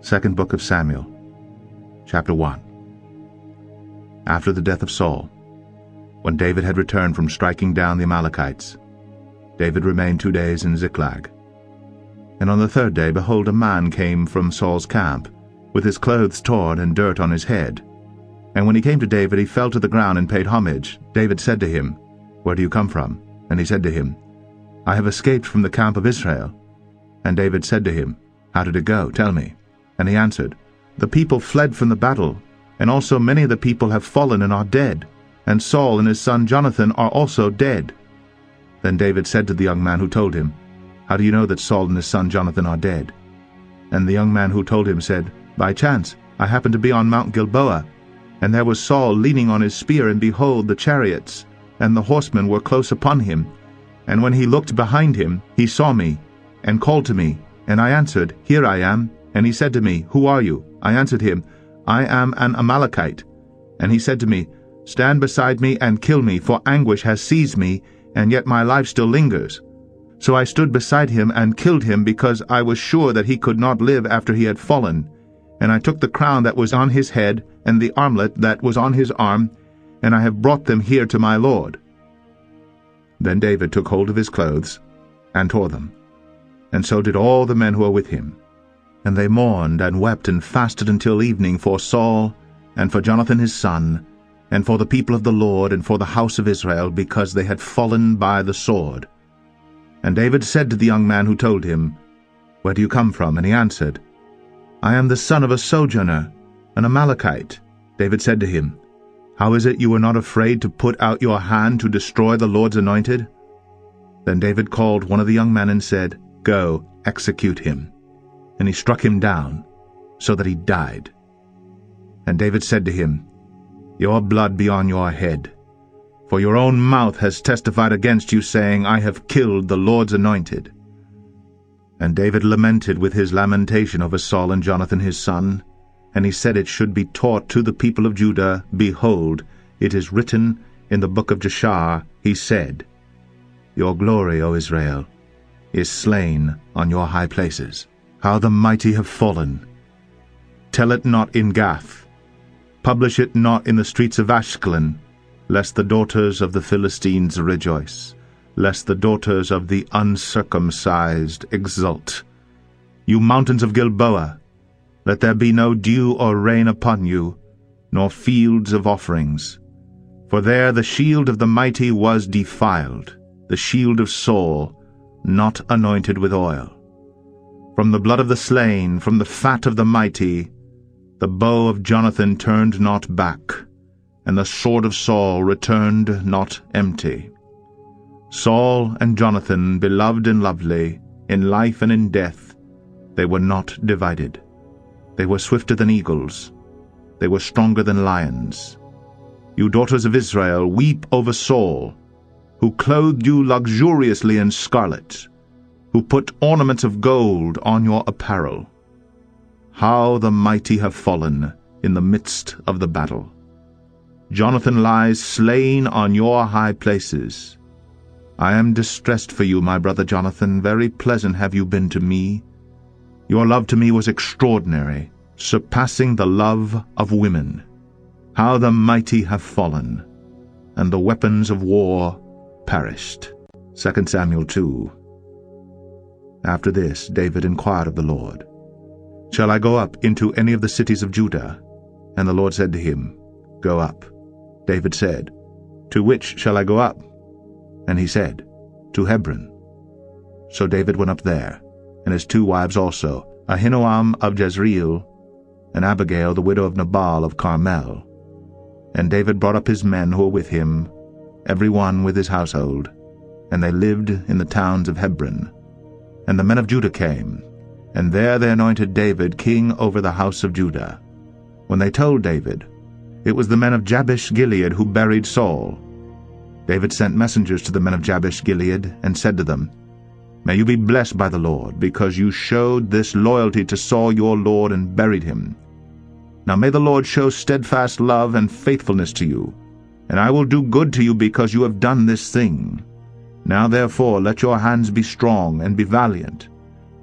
Second book of Samuel, chapter 1. After the death of Saul, when David had returned from striking down the Amalekites, David remained 2 days in Ziklag. And on the third day, behold, a man came from Saul's camp, with his clothes torn and dirt on his head. And when he came to David, he fell to the ground and paid homage. David said to him, Where do you come from? And he said to him, I have escaped from the camp of Israel. And David said to him, How did it go? Tell me. And he answered, The people fled from the battle, and also many of the people have fallen and are dead, and Saul and his son Jonathan are also dead. Then David said to the young man who told him, How do you know that Saul and his son Jonathan are dead? And the young man who told him said, By chance I happened to be on Mount Gilboa, and there was Saul leaning on his spear, and behold, the chariots and the horsemen were close upon him. And when he looked behind him, he saw me, and called to me. And I answered, Here I am. And he said to me, Who are you? I answered him, I am an Amalekite. And he said to me, Stand beside me and kill me, for anguish has seized me, and yet my life still lingers. So I stood beside him and killed him, because I was sure that he could not live after he had fallen. And I took the crown that was on his head, and the armlet that was on his arm, and I have brought them here to my lord. Then David took hold of his clothes, and tore them. And so did all the men who were with him. And they mourned and wept and fasted until evening for Saul, and for Jonathan his son, and for the people of the Lord, and for the house of Israel, because they had fallen by the sword. And David said to the young man who told him, Where do you come from? And he answered, I am the son of a sojourner, an Amalekite. David said to him, How is it you were not afraid to put out your hand to destroy the Lord's anointed? Then David called one of the young men and said, Go, execute him. And he struck him down, so that he died. And David said to him, Your blood be on your head, for your own mouth has testified against you, saying, I have killed the Lord's anointed. And David lamented with his lamentation over Saul and Jonathan his son, and he said it should be taught to the people of Judah, Behold, it is written in the book of Geshur, he said, Your glory, O Israel, is slain on your high places. How the mighty have fallen! Tell it not in Gath, publish it not in the streets of Ashkelon, lest the daughters of the Philistines rejoice, lest the daughters of the uncircumcised exult. You mountains of Gilboa, let there be no dew or rain upon you, nor fields of offerings. For there the shield of the mighty was defiled, the shield of Saul, not anointed with oil. From the blood of the slain, from the fat of the mighty, the bow of Jonathan turned not back, and the sword of Saul returned not empty. Saul and Jonathan, beloved and lovely, in life and in death, they were not divided. They were swifter than eagles. They were stronger than lions. You daughters of Israel, weep over Saul, who clothed you luxuriously in scarlet, who put ornaments of gold on your apparel. How the mighty have fallen in the midst of the battle! Jonathan lies slain on your high places. I am distressed for you, my brother Jonathan. Very pleasant have you been to me. Your love to me was extraordinary, surpassing the love of women. How the mighty have fallen, and the weapons of war perished. 2 Samuel 2. After this David inquired of the Lord, Shall I go up into any of the cities of Judah? And the Lord said to him, Go up. David said, To which shall I go up? And he said, To Hebron. So David went up there, and his 2 wives also, Ahinoam of Jezreel, and Abigail the widow of Nabal of Carmel. And David brought up his men who were with him, every one with his household, and they lived in the towns of Hebron. And the men of Judah came, and there they anointed David king over the house of Judah. When they told David, it was the men of Jabesh-Gilead who buried Saul. David sent messengers to the men of Jabesh-Gilead, and said to them, May you be blessed by the Lord, because you showed this loyalty to Saul your lord, and buried him. Now may the Lord show steadfast love and faithfulness to you, and I will do good to you because you have done this thing. Now therefore let your hands be strong, and be valiant.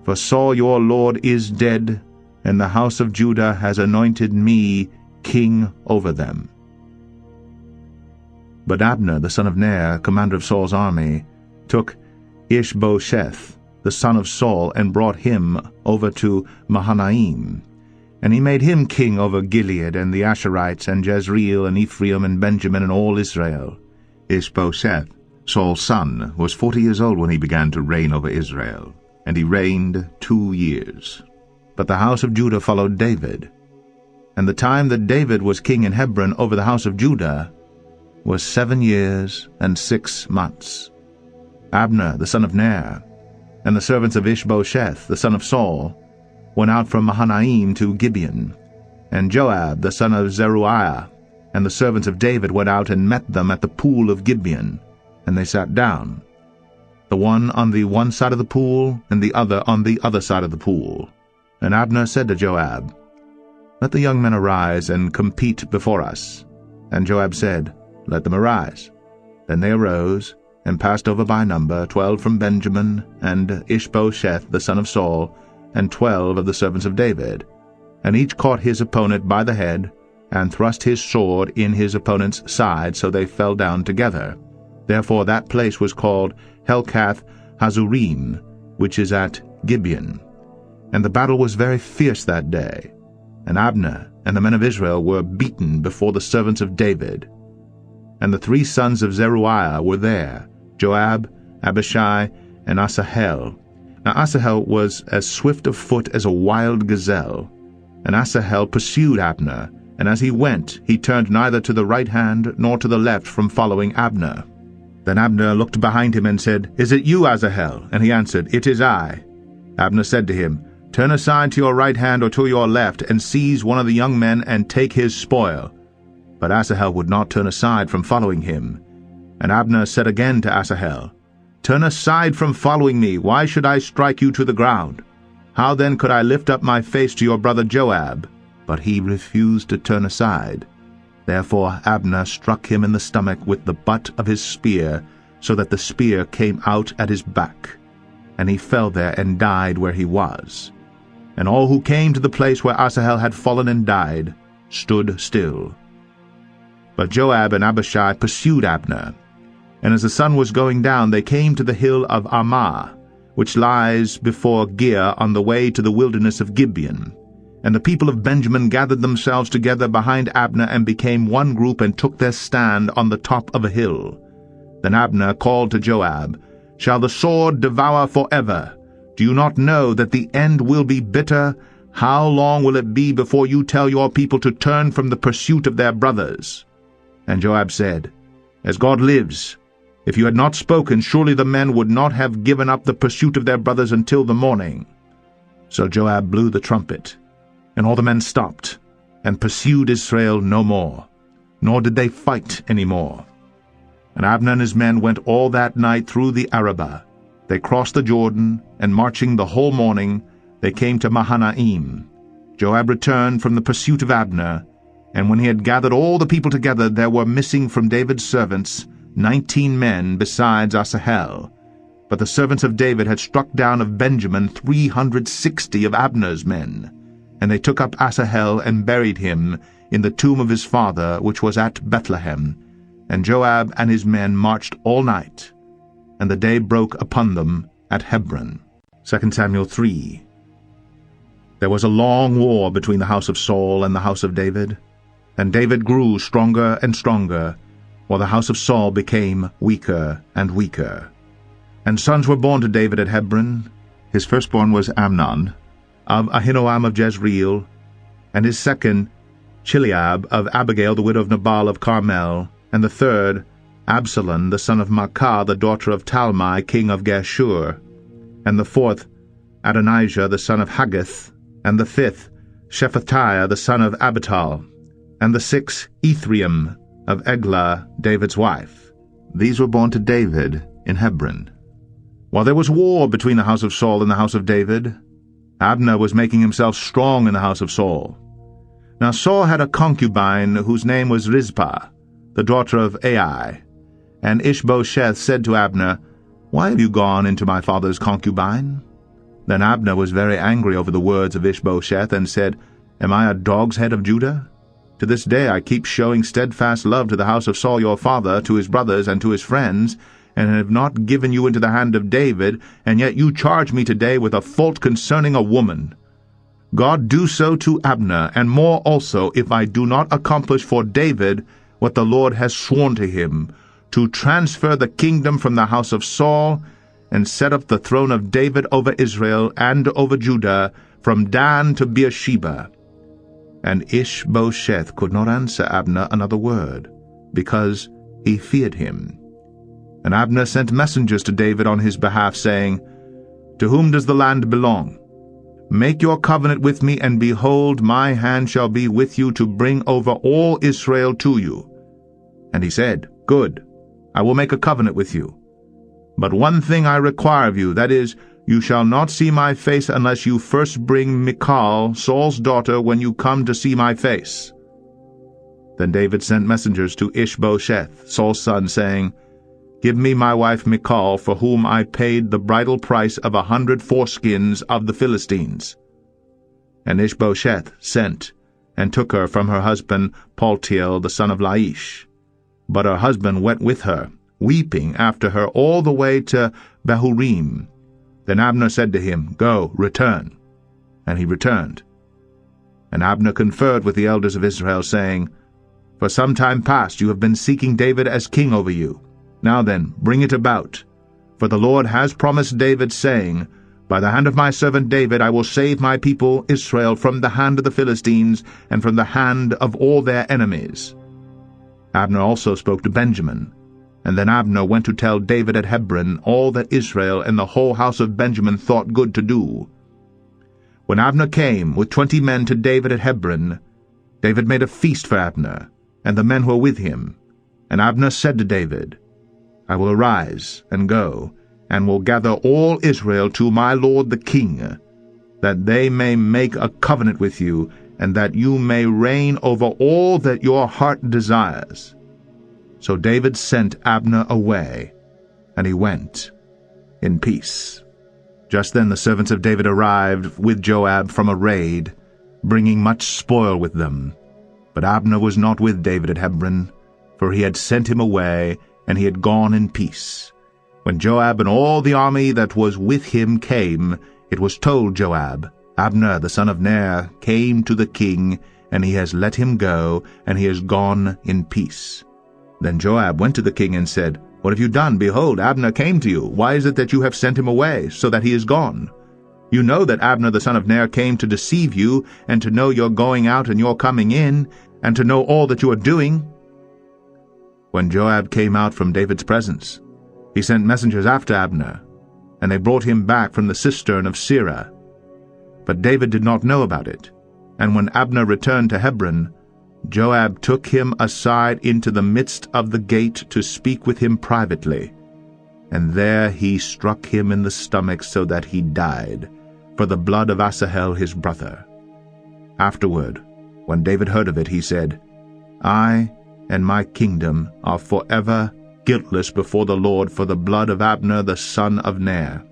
For Saul your lord is dead, and the house of Judah has anointed me king over them." But Abner the son of Ner, commander of Saul's army, took Ish-bosheth the son of Saul, and brought him over to Mahanaim. And he made him king over Gilead, and the Asherites, and Jezreel, and Ephraim, and Benjamin, and all Israel. Ish-bosheth, Saul's son, was 40 years old when he began to reign over Israel, and he reigned 2 years. But the house of Judah followed David. And the time that David was king in Hebron over the house of Judah was 7 years and 6 months. Abner the son of Ner, and the servants of Ish-bosheth the son of Saul, went out from Mahanaim to Gibeon, and Joab the son of Zeruiah and the servants of David went out and met them at the pool of Gibeon, and they sat down, the one on the one side of the pool, and the other on the other side of the pool. And Abner said to Joab, "Let the young men arise and compete before us." And Joab said, "Let them arise." Then they arose, and passed over by number 12 from Benjamin, and Ish-bosheth the son of Saul, and 12 of the servants of David. And each caught his opponent by the head, and thrust his sword in his opponent's side, so they fell down together. Therefore that place was called Helkath Hazurim, which is at Gibeon. And the battle was very fierce that day, and Abner and the men of Israel were beaten before the servants of David. And the 3 sons of Zeruiah were there, Joab, Abishai, and Asahel. Now Asahel was as swift of foot as a wild gazelle. And Asahel pursued Abner, and as he went, he turned neither to the right hand nor to the left from following Abner. Then Abner looked behind him and said, "Is it you, Asahel?" And he answered, "It is I." Abner said to him, "Turn aside to your right hand or to your left, and seize one of the young men and take his spoil." But Asahel would not turn aside from following him. And Abner said again to Asahel, "Turn aside from following me. Why should I strike you to the ground? How then could I lift up my face to your brother Joab?" But he refused to turn aside. Therefore Abner struck him in the stomach with the butt of his spear, so that the spear came out at his back. And he fell there and died where he was. And all who came to the place where Asahel had fallen and died stood still. But Joab and Abishai pursued Abner. And as the sun was going down, they came to the hill of Ammah, which lies before Giah on the way to the wilderness of Gibeon. And the people of Benjamin gathered themselves together behind Abner and became one group and took their stand on the top of a hill. Then Abner called to Joab, "Shall the sword devour forever? Do you not know that the end will be bitter? How long will it be before you tell your people to turn from the pursuit of their brothers?" And Joab said, "As God lives, if you had not spoken, surely the men would not have given up the pursuit of their brothers until the morning." So Joab blew the trumpet, and all the men stopped, and pursued Israel no more, nor did they fight any more. And Abner and his men went all that night through the Arabah. They crossed the Jordan, and marching the whole morning, they came to Mahanaim. Joab returned from the pursuit of Abner, and when he had gathered all the people together, there were missing from David's servants 19 men besides Asahel. But the servants of David had struck down of Benjamin 360 of Abner's men. And they took up Asahel and buried him in the tomb of his father, which was at Bethlehem. And Joab and his men marched all night, and the day broke upon them at Hebron. 2 Samuel 3. There was a long war between the house of Saul and the house of David, and David grew stronger and stronger, while the house of Saul became weaker and weaker. And sons were born to David at Hebron. His firstborn was Amnon, of Ahinoam of Jezreel, and his second, Chileab of Abigail the widow of Nabal of Carmel, and the third, Absalom the son of Maachah the daughter of Talmai king of Geshur, and the fourth, Adonijah the son of Haggith, and the fifth, Shephatiah the son of Abital, and the sixth, Ephraim of Eglah David's wife. These were born to David in Hebron. While there was war between the house of Saul and the house of David, Abner was making himself strong in the house of Saul. Now Saul had a concubine whose name was Rizpah, the daughter of Ai. And Ish-bosheth said to Abner, "Why have you gone into my father's concubine?" Then Abner was very angry over the words of Ish-bosheth, and said, Am I a dog's head of Judah? To this day I keep showing steadfast love to the house of Saul your father, to his brothers, and to his friends, and have not given you into the hand of David, and yet you charge me today with a fault concerning a woman. God do so to Abner, and more also, if I do not accomplish for David what the Lord has sworn to him, to transfer the kingdom from the house of Saul, and set up the throne of David over Israel and over Judah, from Dan to Beersheba. And Ish-bosheth could not answer Abner another word, because he feared him. And Abner sent messengers to David on his behalf, saying, To whom does the land belong? Make your covenant with me, and behold, my hand shall be with you to bring over all Israel to you. And he said, Good, I will make a covenant with you. But one thing I require of you, that is, you shall not see my face unless you first bring Michal, Saul's daughter, when you come to see my face. Then David sent messengers to Ish-bosheth, Saul's son, saying, Give me my wife Michal, for whom I paid the bridal price of 100 foreskins of the Philistines. And Ish-bosheth sent, and took her from her husband Paltiel the son of Laish. But her husband went with her, weeping after her all the way to Bahurim. Then Abner said to him, Go, return. And he returned. And Abner conferred with the elders of Israel, saying, For some time past you have been seeking David as king over you. Now then, bring it about. For the Lord has promised David, saying, By the hand of my servant David I will save my people Israel from the hand of the Philistines, and from the hand of all their enemies. Abner also spoke to Benjamin. And then Abner went to tell David at Hebron all that Israel and the whole house of Benjamin thought good to do. When Abner came with 20 men to David at Hebron, David made a feast for Abner, and the men who were with him. And Abner said to David, I will arise and go, and will gather all Israel to my lord the king, that they may make a covenant with you, and that you may reign over all that your heart desires. So David sent Abner away, and he went in peace. Just then the servants of David arrived with Joab from a raid, bringing much spoil with them. But Abner was not with David at Hebron, for he had sent him away, and he had gone in peace. When Joab and all the army that was with him came, it was told Joab, Abner the son of Ner came to the king, and he has let him go, and he has gone in peace. Then Joab went to the king and said, What have you done? Behold, Abner came to you. Why is it that you have sent him away, so that he is gone? You know that Abner the son of Ner came to deceive you, and to know your going out and your coming in, and to know all that you are doing. When Joab came out from David's presence, he sent messengers after Abner, and they brought him back from the cistern of Syria. But David did not know about it. And when Abner returned to Hebron, Joab took him aside into the midst of the gate to speak with him privately. And there he struck him in the stomach so that he died, for the blood of Asahel his brother. Afterward, when David heard of it, he said, I and my kingdom are forever guiltless before the Lord for the blood of Abner the son of Ner.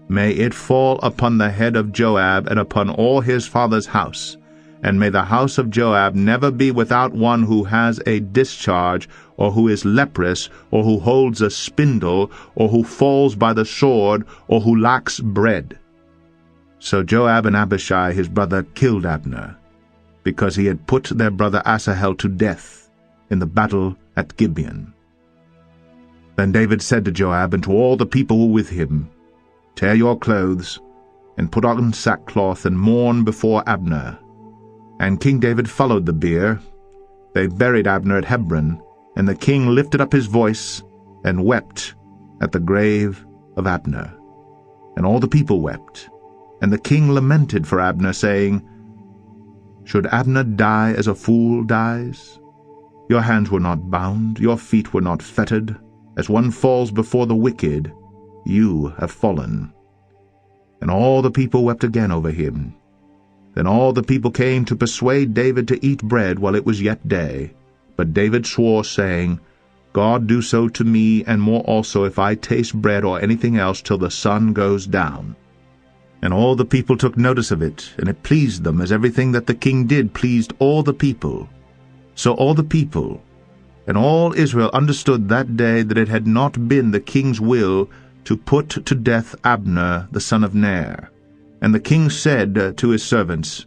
May it fall upon the head of Joab and upon all his father's house, and may the house of Joab never be without one who has a discharge, or who is leprous, or who holds a spindle, or who falls by the sword, or who lacks bread. So Joab and Abishai his brother killed Abner, because he had put their brother Asahel to death in the battle at Gibeon. Then David said to Joab and to all the people who were with him, Tear your clothes, and put on sackcloth, and mourn before Abner. And King David followed the bier. They buried Abner at Hebron, and the king lifted up his voice and wept at the grave of Abner. And all the people wept, and the king lamented for Abner, saying, Should Abner die as a fool dies? Your hands were not bound, your feet were not fettered. As one falls before the wicked, you have fallen. And all the people wept again over him. Then all the people came to persuade David to eat bread while it was yet day. But David swore, saying, God do so to me, and more also, if I taste bread or anything else till the sun goes down. And all the people took notice of it, and it pleased them, as everything that the king did pleased all the people. So all the people and all Israel understood that day that it had not been the king's will to put to death Abner the son of Ner. And the king said to his servants,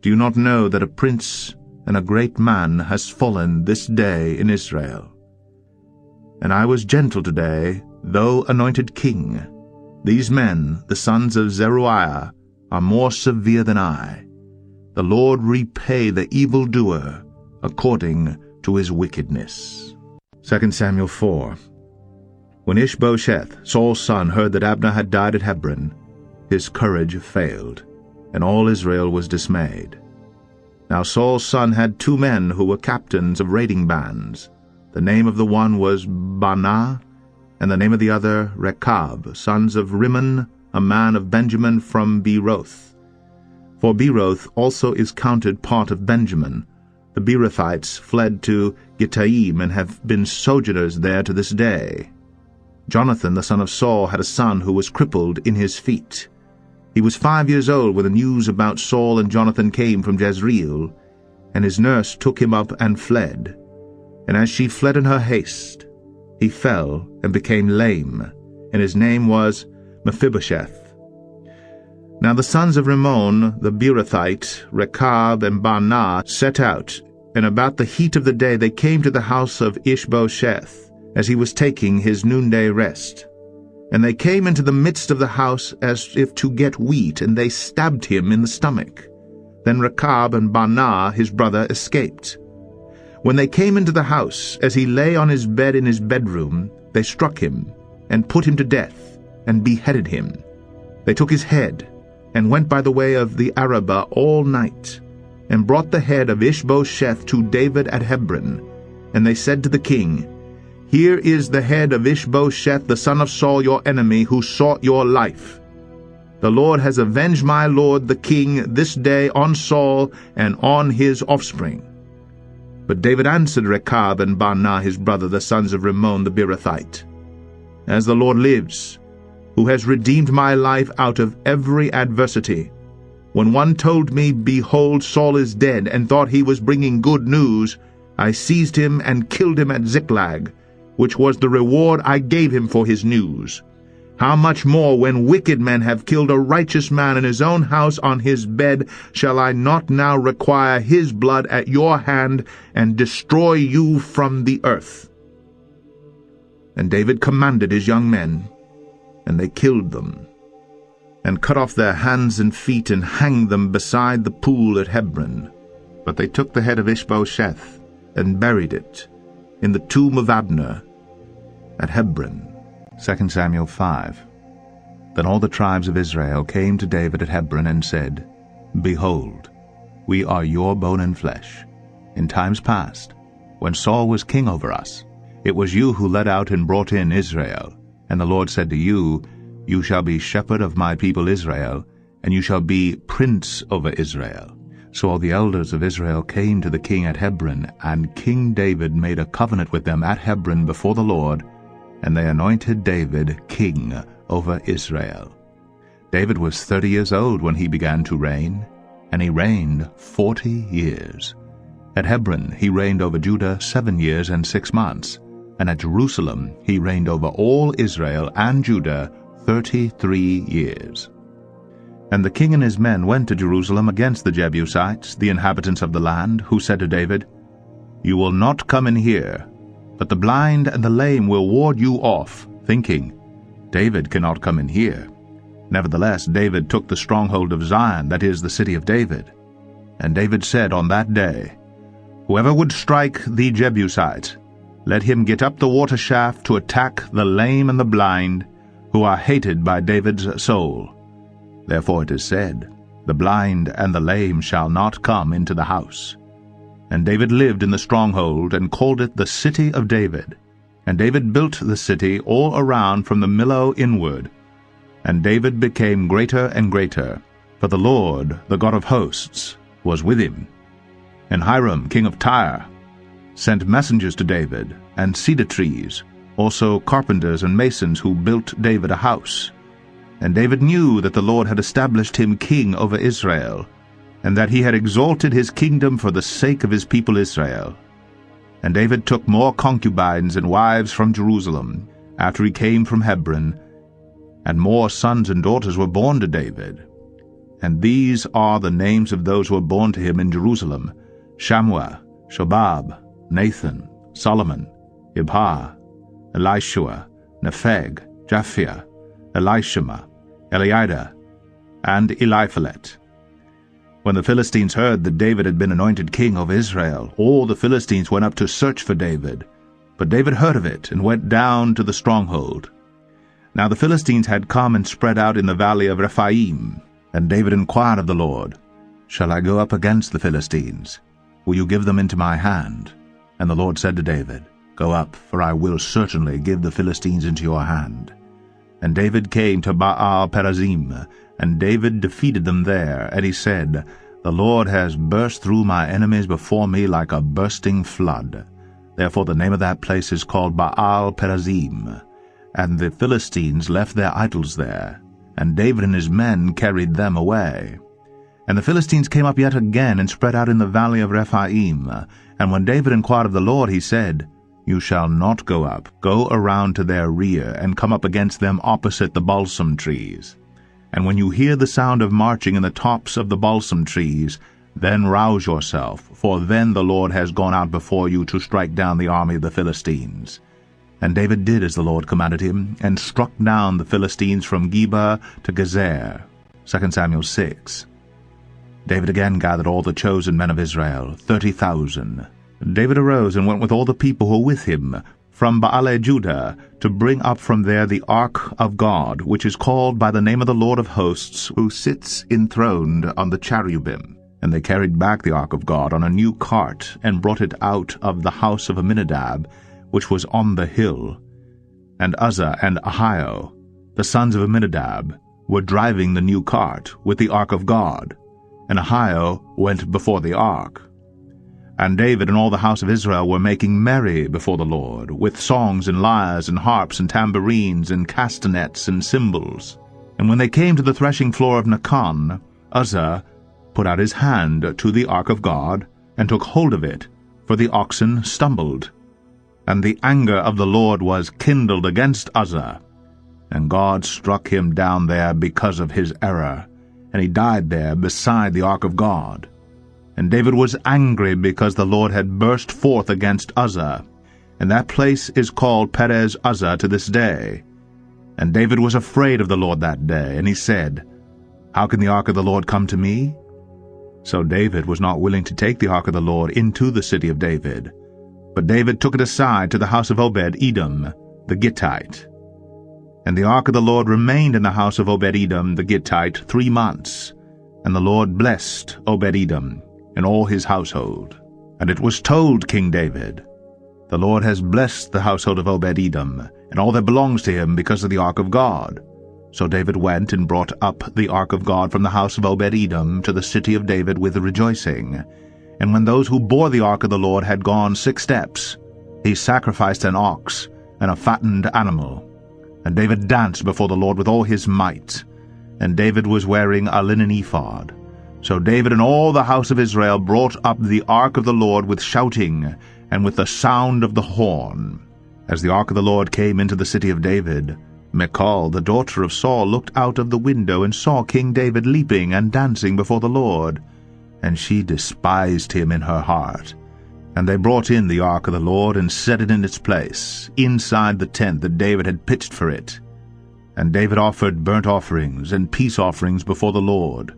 Do you not know that a prince and a great man has fallen this day in Israel? And I was gentle today, though anointed king. These men, the sons of Zeruiah, are more severe than I. The Lord repay the evildoer according to his wickedness. 2 Samuel 4. When Ish-bosheth, Saul's son, heard that Abner had died at Hebron, his courage failed, and all Israel was dismayed. Now Saul's son had 2 men who were captains of raiding bands. The name of the one was Baanah, and the name of the other Rechab, sons of Rimmon, a man of Benjamin from Beeroth. For Beeroth also is counted part of Benjamin. The Beerothites fled to Gittaim and have been sojourners there to this day. Jonathan the son of Saul had a son who was crippled in his feet. He was 5 years old when the news about Saul and Jonathan came from Jezreel, and his nurse took him up and fled. And as she fled in her haste, he fell and became lame, and his name was Mephibosheth. Now the sons of Rimmon, the Beerothite, Rechab and Baanah, set out, and about the heat of the day they came to the house of Ish-bosheth, as he was taking his noonday rest. And they came into the midst of the house as if to get wheat, and they stabbed him in the stomach. Then Rechab and Baanah his brother escaped. When they came into the house, as he lay on his bed in his bedroom, they struck him, and put him to death, and beheaded him. They took his head, and went by the way of the Arabah all night, and brought the head of Ish-bosheth to David at Hebron. And they said to the king, Here is the head of Ish-bosheth the son of Saul your enemy, who sought your life. The Lord has avenged my lord the king this day on Saul and on his offspring. But David answered Rechab and Baanah his brother, the sons of Rimmon the Beerothite, As the Lord lives, who has redeemed my life out of every adversity, when one told me, Behold, Saul is dead, and thought he was bringing good news, I seized him and killed him at Ziklag, which was the reward I gave him for his news. How much more, when wicked men have killed a righteous man in his own house on his bed, shall I not now require his blood at your hand, and destroy you from the earth? And David commanded his young men, and they killed them, and cut off their hands and feet, and hanged them beside the pool at Hebron. But they took the head of Ish-bosheth, and buried it in the tomb of Abner at Hebron. 2 Samuel 5. Then all the tribes of Israel came to David at Hebron and said, Behold, we are your bone and flesh. In times past, when Saul was king over us, it was you who led out and brought in Israel. And the Lord said to you, You shall be shepherd of my people Israel, and you shall be prince over Israel. So all the elders of Israel came to the king at Hebron, and King David made a covenant with them at Hebron before the Lord, and they anointed David king over Israel. David was 30 years old when he began to reign, and he reigned 40 years. At Hebron he reigned over Judah 7 years and 6 months, and at Jerusalem he reigned over all Israel and Judah 33 years. And the king and his men went to Jerusalem against the Jebusites, the inhabitants of the land, who said to David, You will not come in here, but the blind and the lame will ward you off, thinking, David cannot come in here. Nevertheless David took the stronghold of Zion, that is, the city of David. And David said on that day, Whoever would strike the Jebusites, let him get up the water shaft to attack the lame and the blind, who are hated by David's soul. Therefore it is said, The blind and the lame shall not come into the house. And David lived in the stronghold, and called it the city of David. And David built the city all around from the Millo inward. And David became greater and greater, for the Lord, the God of hosts, was with him. And Hiram, king of Tyre, sent messengers to David, and cedar trees, also carpenters and masons who built David a house. And David knew that the Lord had established him king over Israel, and that he had exalted his kingdom for the sake of his people Israel. And David took more concubines and wives from Jerusalem, after he came from Hebron, and more sons and daughters were born to David. And these are the names of those who were born to him in Jerusalem: Shammua, Shobab, Nathan, Solomon, Ibhar, Elishua, Nepheg, Japhia, Elishama, Eliada, and Eliphalet. When the Philistines heard that David had been anointed king over Israel, all the Philistines went up to search for David. But David heard of it, and went down to the stronghold. Now the Philistines had come and spread out in the valley of Rephaim. And David inquired of the Lord, "Shall I go up against the Philistines? Will you give them into my hand?" And the Lord said to David, "Go up, for I will certainly give the Philistines into your hand." And David came to Baal-perazim, and David defeated them there. And he said, "The Lord has burst through my enemies before me like a bursting flood." Therefore the name of that place is called Baal-perazim. And the Philistines left their idols there, and David and his men carried them away. And the Philistines came up yet again, and spread out in the valley of Rephaim. And when David inquired of the Lord, he said, "You shall not go up. Go around to their rear, and come up against them opposite the balsam trees. And when you hear the sound of marching in the tops of the balsam trees, then rouse yourself, for then the Lord has gone out before you to strike down the army of the Philistines." And David did as the Lord commanded him, and struck down the Philistines from Gibeon to Geshur. 2 Samuel 6. David again gathered all the chosen men of Israel, 30,000. David arose and went with all the people who were with him from Baale-Judah, to bring up from there the ark of God, which is called by the name of the Lord of hosts, who sits enthroned on the cherubim. And they carried back the ark of God on a new cart, and brought it out of the house of Abinadab, which was on the hill. And Uzzah and Ahio, the sons of Abinadab, were driving the new cart with the ark of God, and Ahio went before the ark. And David and all the house of Israel were making merry before the Lord, with songs and lyres and harps and tambourines and castanets and cymbals. And when they came to the threshing floor of Nacon, Uzzah put out his hand to the ark of God, and took hold of it, for the oxen stumbled. And the anger of the Lord was kindled against Uzzah, and God struck him down there because of his error, and he died there beside the ark of God. And David was angry because the Lord had burst forth against Uzzah, and that place is called Perez Uzzah to this day. And David was afraid of the Lord that day, and he said, "How can the ark of the Lord come to me?" So David was not willing to take the ark of the Lord into the city of David, but David took it aside to the house of Obed-Edom the Gittite. And the ark of the Lord remained in the house of Obed-Edom the Gittite 3 months, and the Lord blessed Obed-Edom and all his household. And it was told King David, "The Lord has blessed the household of Obed-Edom and all that belongs to him because of the ark of God." So David went and brought up the ark of God from the house of Obed-Edom to the city of David with rejoicing. And when those who bore the ark of the Lord had gone 6 steps, he sacrificed an ox and a fattened animal. And David danced before the Lord with all his might. And David was wearing a linen ephod. So David and all the house of Israel brought up the ark of the Lord with shouting and with the sound of the horn. As the ark of the Lord came into the city of David, Michal, the daughter of Saul, looked out of the window and saw King David leaping and dancing before the Lord. And she despised him in her heart. And they brought in the ark of the Lord and set it in its place, inside the tent that David had pitched for it. And David offered burnt offerings and peace offerings before the Lord.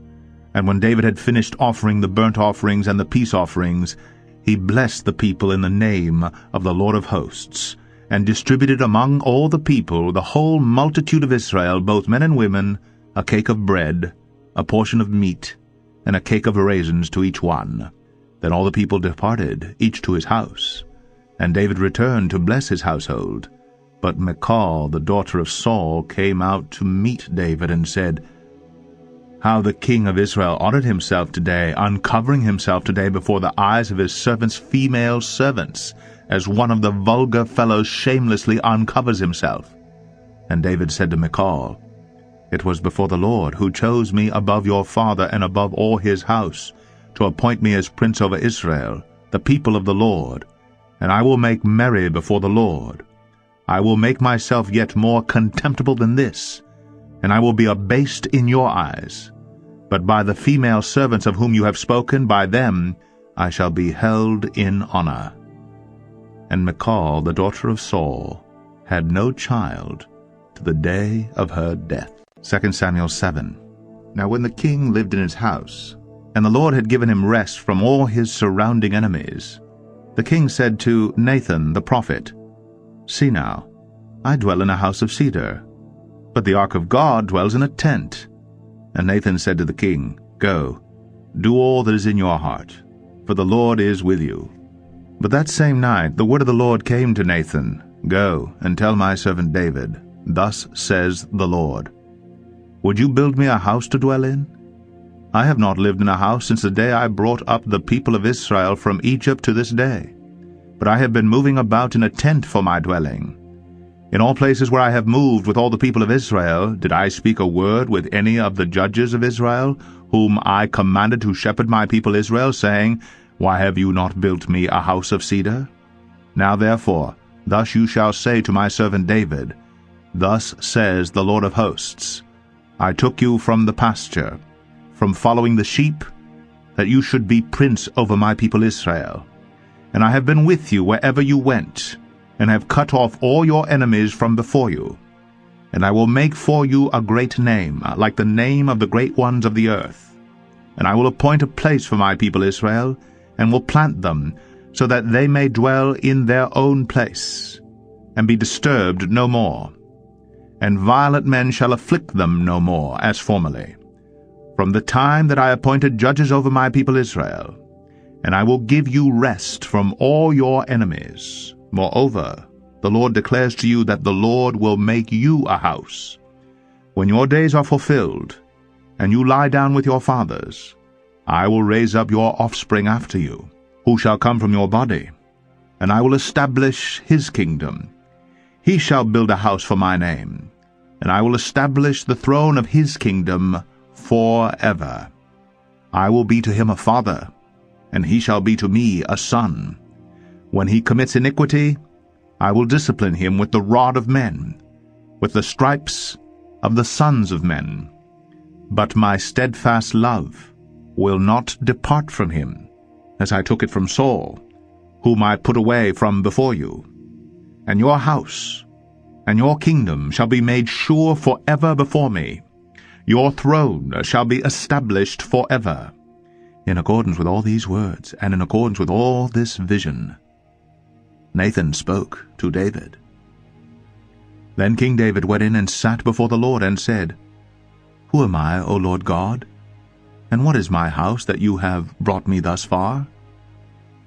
And when David had finished offering the burnt offerings and the peace offerings, he blessed the people in the name of the Lord of hosts, and distributed among all the people, the whole multitude of Israel, both men and women, a cake of bread, a portion of meat, and a cake of raisins to each one. Then all the people departed, each to his house. And David returned to bless his household. But Michal, the daughter of Saul, came out to meet David and said, "How the king of Israel honored himself today, uncovering himself today before the eyes of his servants' female servants, as one of the vulgar fellows shamelessly uncovers himself." And David said to Michal, It was before the Lord, who chose me above your father and above all his house, to appoint me as prince over Israel, the people of the Lord. And I will make merry before the Lord. I will make myself yet more contemptible than this, and I will be abased in your eyes. But by the female servants of whom you have spoken, by them I shall be held in honor. And Michal, the daughter of Saul, had no child to the day of her death. 2 Samuel 7. Now when the king lived in his house, and the Lord had given him rest from all his surrounding enemies, the king said to Nathan the prophet, See now, I dwell in a house of cedar, but the ark of God dwells in a tent. And Nathan said to the king, Go, do all that is in your heart, for the Lord is with you. But that same night the word of the Lord came to Nathan, Go, and tell my servant David, Thus says the Lord, Would you build me a house to dwell in? I have not lived in a house since the day I brought up the people of Israel from Egypt to this day, but I have been moving about in a tent for my dwelling. In all places where I have moved with all the people of Israel, did I speak a word with any of the judges of Israel, whom I commanded to shepherd my people Israel, saying, Why have you not built me a house of cedar? Now therefore, thus you shall say to my servant David, Thus says the Lord of hosts, I took you from the pasture, from following the sheep, that you should be prince over my people Israel. And I have been with you wherever you went, and have cut off all your enemies from before you. And I will make for you a great name, like the name of the great ones of the earth. And I will appoint a place for my people Israel, and will plant them, so that they may dwell in their own place, and be disturbed no more. And violent men shall afflict them no more, as formerly, from the time that I appointed judges over my people Israel. And I will give you rest from all your enemies. Moreover, the Lord declares to you that the Lord will make you a house. When your days are fulfilled, and you lie down with your fathers, I will raise up your offspring after you, who shall come from your body, and I will establish his kingdom. He shall build a house for my name, and I will establish the throne of his kingdom forever. I will be to him a father, and he shall be to me a son. When he commits iniquity, I will discipline him with the rod of men, with the stripes of the sons of men. But my steadfast love will not depart from him, as I took it from Saul, whom I put away from before you. And your house and your kingdom shall be made sure forever before me. Your throne shall be established forever. In accordance with all these words, and in accordance with all this vision, Nathan spoke to David. Then King David went in and sat before the Lord, and said, Who am I, O Lord God? And what is my house that you have brought me thus far?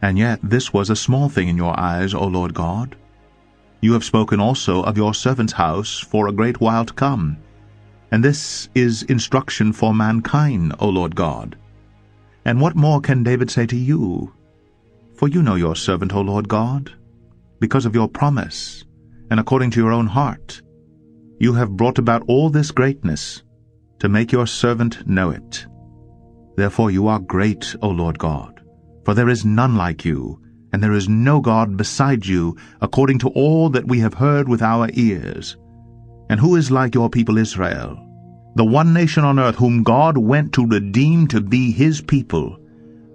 And yet this was a small thing in your eyes, O Lord God. You have spoken also of your servant's house for a great while to come, and this is instruction for mankind, O Lord God. And what more can David say to you? For you know your servant, O Lord God. Because of your promise, and according to your own heart, you have brought about all this greatness, to make your servant know it. Therefore you are great, O Lord God, for there is none like you, and there is no God beside you, according to all that we have heard with our ears. And who is like your people Israel, the one nation on earth whom God went to redeem to be his people,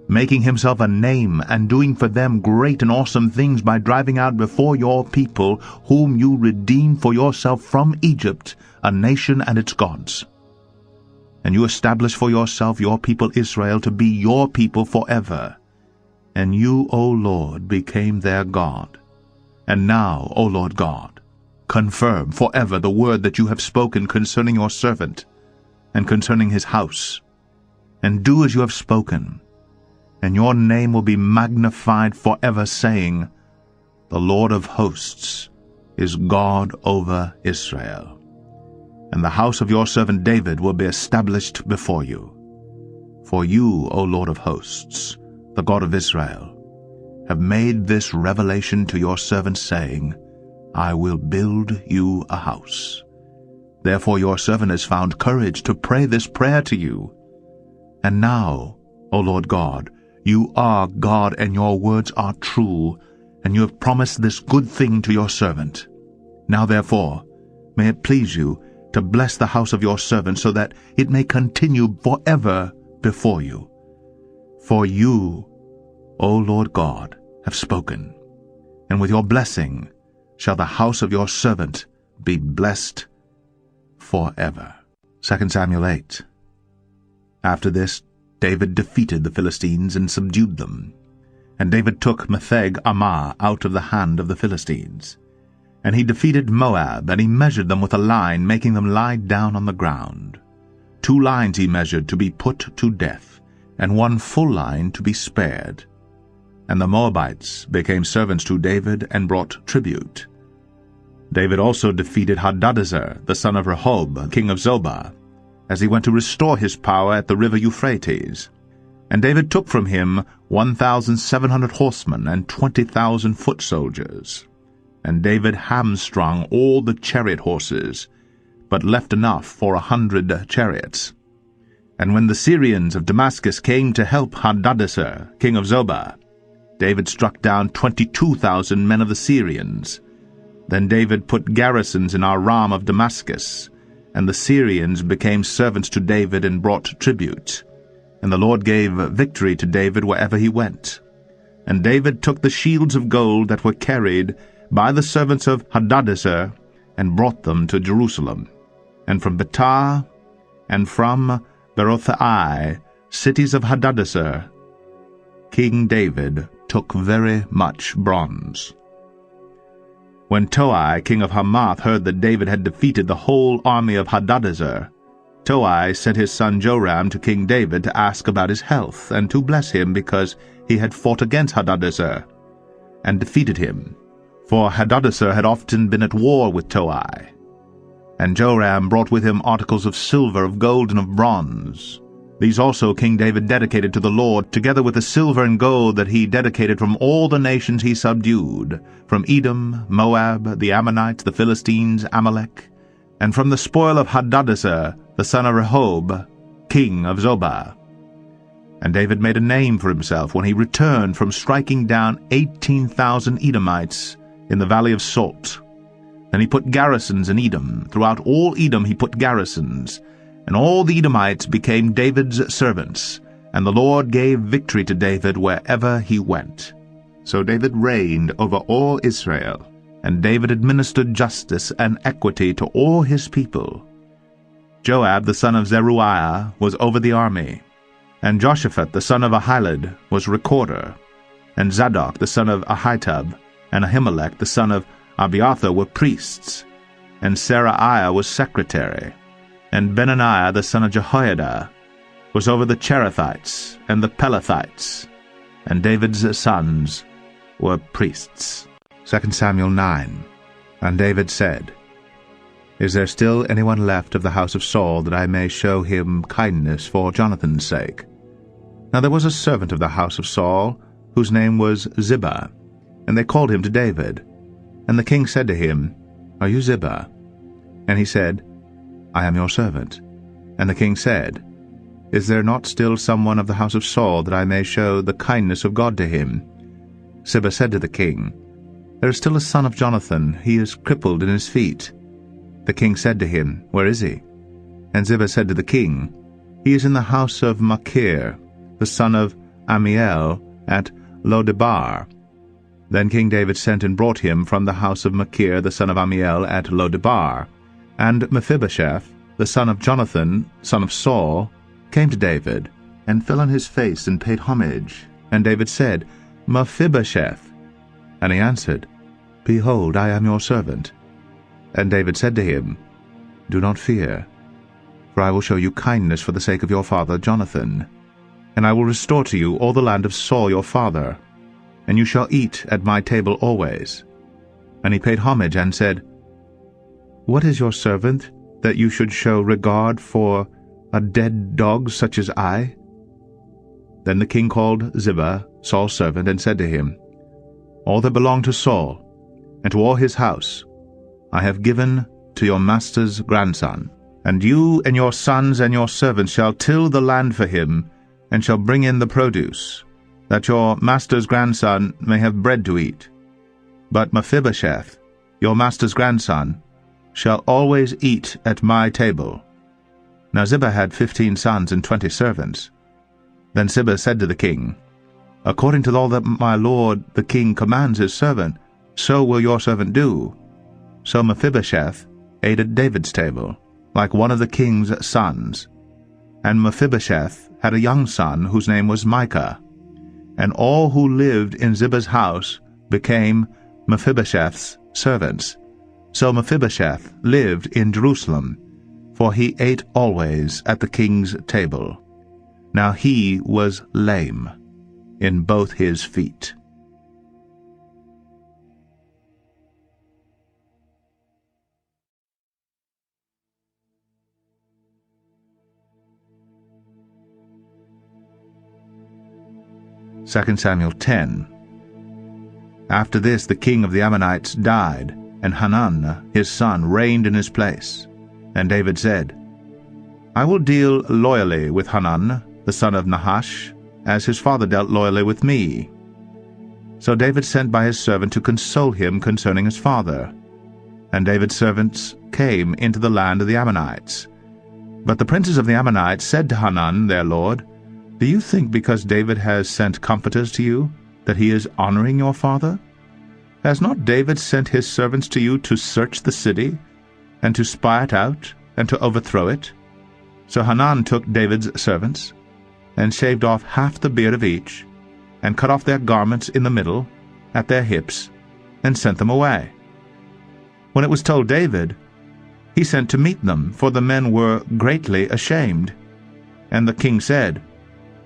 making himself a name and doing for them great and awesome things by driving out before your people, whom you redeemed for yourself from Egypt, a nation and its gods. And you established for yourself your people Israel to be your people forever. And you, O Lord, became their God. And now, O Lord God, confirm forever the word that you have spoken concerning your servant, and concerning his house. And do as you have spoken, and your name will be magnified forever, saying, The Lord of hosts is God over Israel. And the house of your servant David will be established before you. For you, O Lord of hosts, the God of Israel, have made this revelation to your servant, saying, I will build you a house. Therefore your servant has found courage to pray this prayer to you. And now, O Lord God, you are God, and your words are true, and you have promised this good thing to your servant. Now therefore, may it please you to bless the house of your servant, so that it may continue forever before you. For you, O Lord God, have spoken, and with your blessing shall the house of your servant be blessed forever. 2 Samuel 8. After this, David defeated the Philistines and subdued them. And David took Metheg-Ammah out of the hand of the Philistines. And he defeated Moab, and he measured them with a line, making them lie down on the ground. 2 lines he measured to be put to death, and 1 full line to be spared. And the Moabites became servants to David and brought tribute. David also defeated Hadadezer, the son of Rehob, king of Zobah, as he went to restore his power at the river Euphrates. And David took from him 1,700 horsemen and 20,000 foot soldiers. And David hamstrung all the chariot horses, but left enough for 100 chariots. And when the Syrians of Damascus came to help Hadadezer, king of Zobah, David struck down 22,000 men of the Syrians. Then David put garrisons in Aram of Damascus, and the Syrians became servants to David and brought tribute. And the Lord gave victory to David wherever he went. And David took the shields of gold that were carried by the servants of Hadadezer, and brought them to Jerusalem. And from Betah, and from Berothai, cities of Hadadezer, King David took very much bronze. When Toi, king of Hamath, heard that David had defeated the whole army of Hadadezer, Toi sent his son Joram to King David to ask about his health, and to bless him because he had fought against Hadadezer, and defeated him. For Hadadezer had often been at war with Toi. And Joram brought with him articles of silver, of gold, and of bronze. These also King David dedicated to the Lord, together with the silver and gold that he dedicated from all the nations he subdued, from Edom, Moab, the Ammonites, the Philistines, Amalek, and from the spoil of Hadadezer, the son of Rehob, king of Zobah. And David made a name for himself when he returned from striking down 18,000 Edomites in the valley of Salt. Then he put garrisons in Edom. Throughout all Edom he put garrisons, and all the Edomites became David's servants, and the Lord gave victory to David wherever he went. So David reigned over all Israel, and David administered justice and equity to all his people. Joab the son of Zeruiah was over the army, and Ish-bosheth the son of Ahilud was recorder, and Zadok the son of Ahitub and Ahimelech the son of Abiathar were priests, and Seraiah was secretary, and Benaniah the son of Jehoiada was over the Cherethites and the Pelethites, and David's sons were priests. 2 Samuel 9. And David said, Is there still anyone left of the house of Saul, that I may show him kindness for Jonathan's sake? Now there was a servant of the house of Saul, whose name was Ziba, and they called him to David. And the king said to him, Are you Ziba? And he said, I am your servant. And the king said, Is there not still someone of the house of Saul, that I may show the kindness of God to him? Ziba said to the king, There is still a son of Jonathan, he is crippled in his feet. The king said to him, Where is he? And Ziba said to the king, He is in the house of Machir, the son of Ammiel, at Lodebar. Then King David sent and brought him from the house of Machir, the son of Ammiel, at Lodebar. And Mephibosheth, the son of Jonathan, son of Saul, came to David, and fell on his face and paid homage. And David said, Mephibosheth. And he answered, Behold, I am your servant. And David said to him, Do not fear, for I will show you kindness for the sake of your father Jonathan. And I will restore to you all the land of Saul your father, and you shall eat at my table always. And he paid homage and said, What is your servant, that you should show regard for a dead dog such as I? Then the king called Ziba, Saul's servant, and said to him, All that belonged to Saul, and to all his house, I have given to your master's grandson. And you and your sons and your servants shall till the land for him, and shall bring in the produce, that your master's grandson may have bread to eat. But Mephibosheth, your master's grandson, shall always eat at my table." Now Ziba had 15 sons and 20 servants. Then Ziba said to the king, "According to all that my lord the king commands his servant, so will your servant do." So Mephibosheth ate at David's table, like one of the king's sons. And Mephibosheth had a young son whose name was Micah. And all who lived in Ziba's house became Mephibosheth's servants. So Mephibosheth lived in Jerusalem, for he ate always at the king's table. Now he was lame in both his feet. Second Samuel 10. After this the king of the Ammonites died, and Hanun his son reigned in his place. And David said, "I will deal loyally with Hanun, the son of Nahash, as his father dealt loyally with me." So David sent by his servant to console him concerning his father. And David's servants came into the land of the Ammonites. But the princes of the Ammonites said to Hanun their lord, "Do you think because David has sent comforters to you, that he is honoring your father? Has not David sent his servants to you to search the city, and to spy it out, and to overthrow it?" So Hanun took David's servants, and shaved off half the beard of each, and cut off their garments in the middle, at their hips, and sent them away. When it was told David, he sent to meet them, for the men were greatly ashamed. And the king said,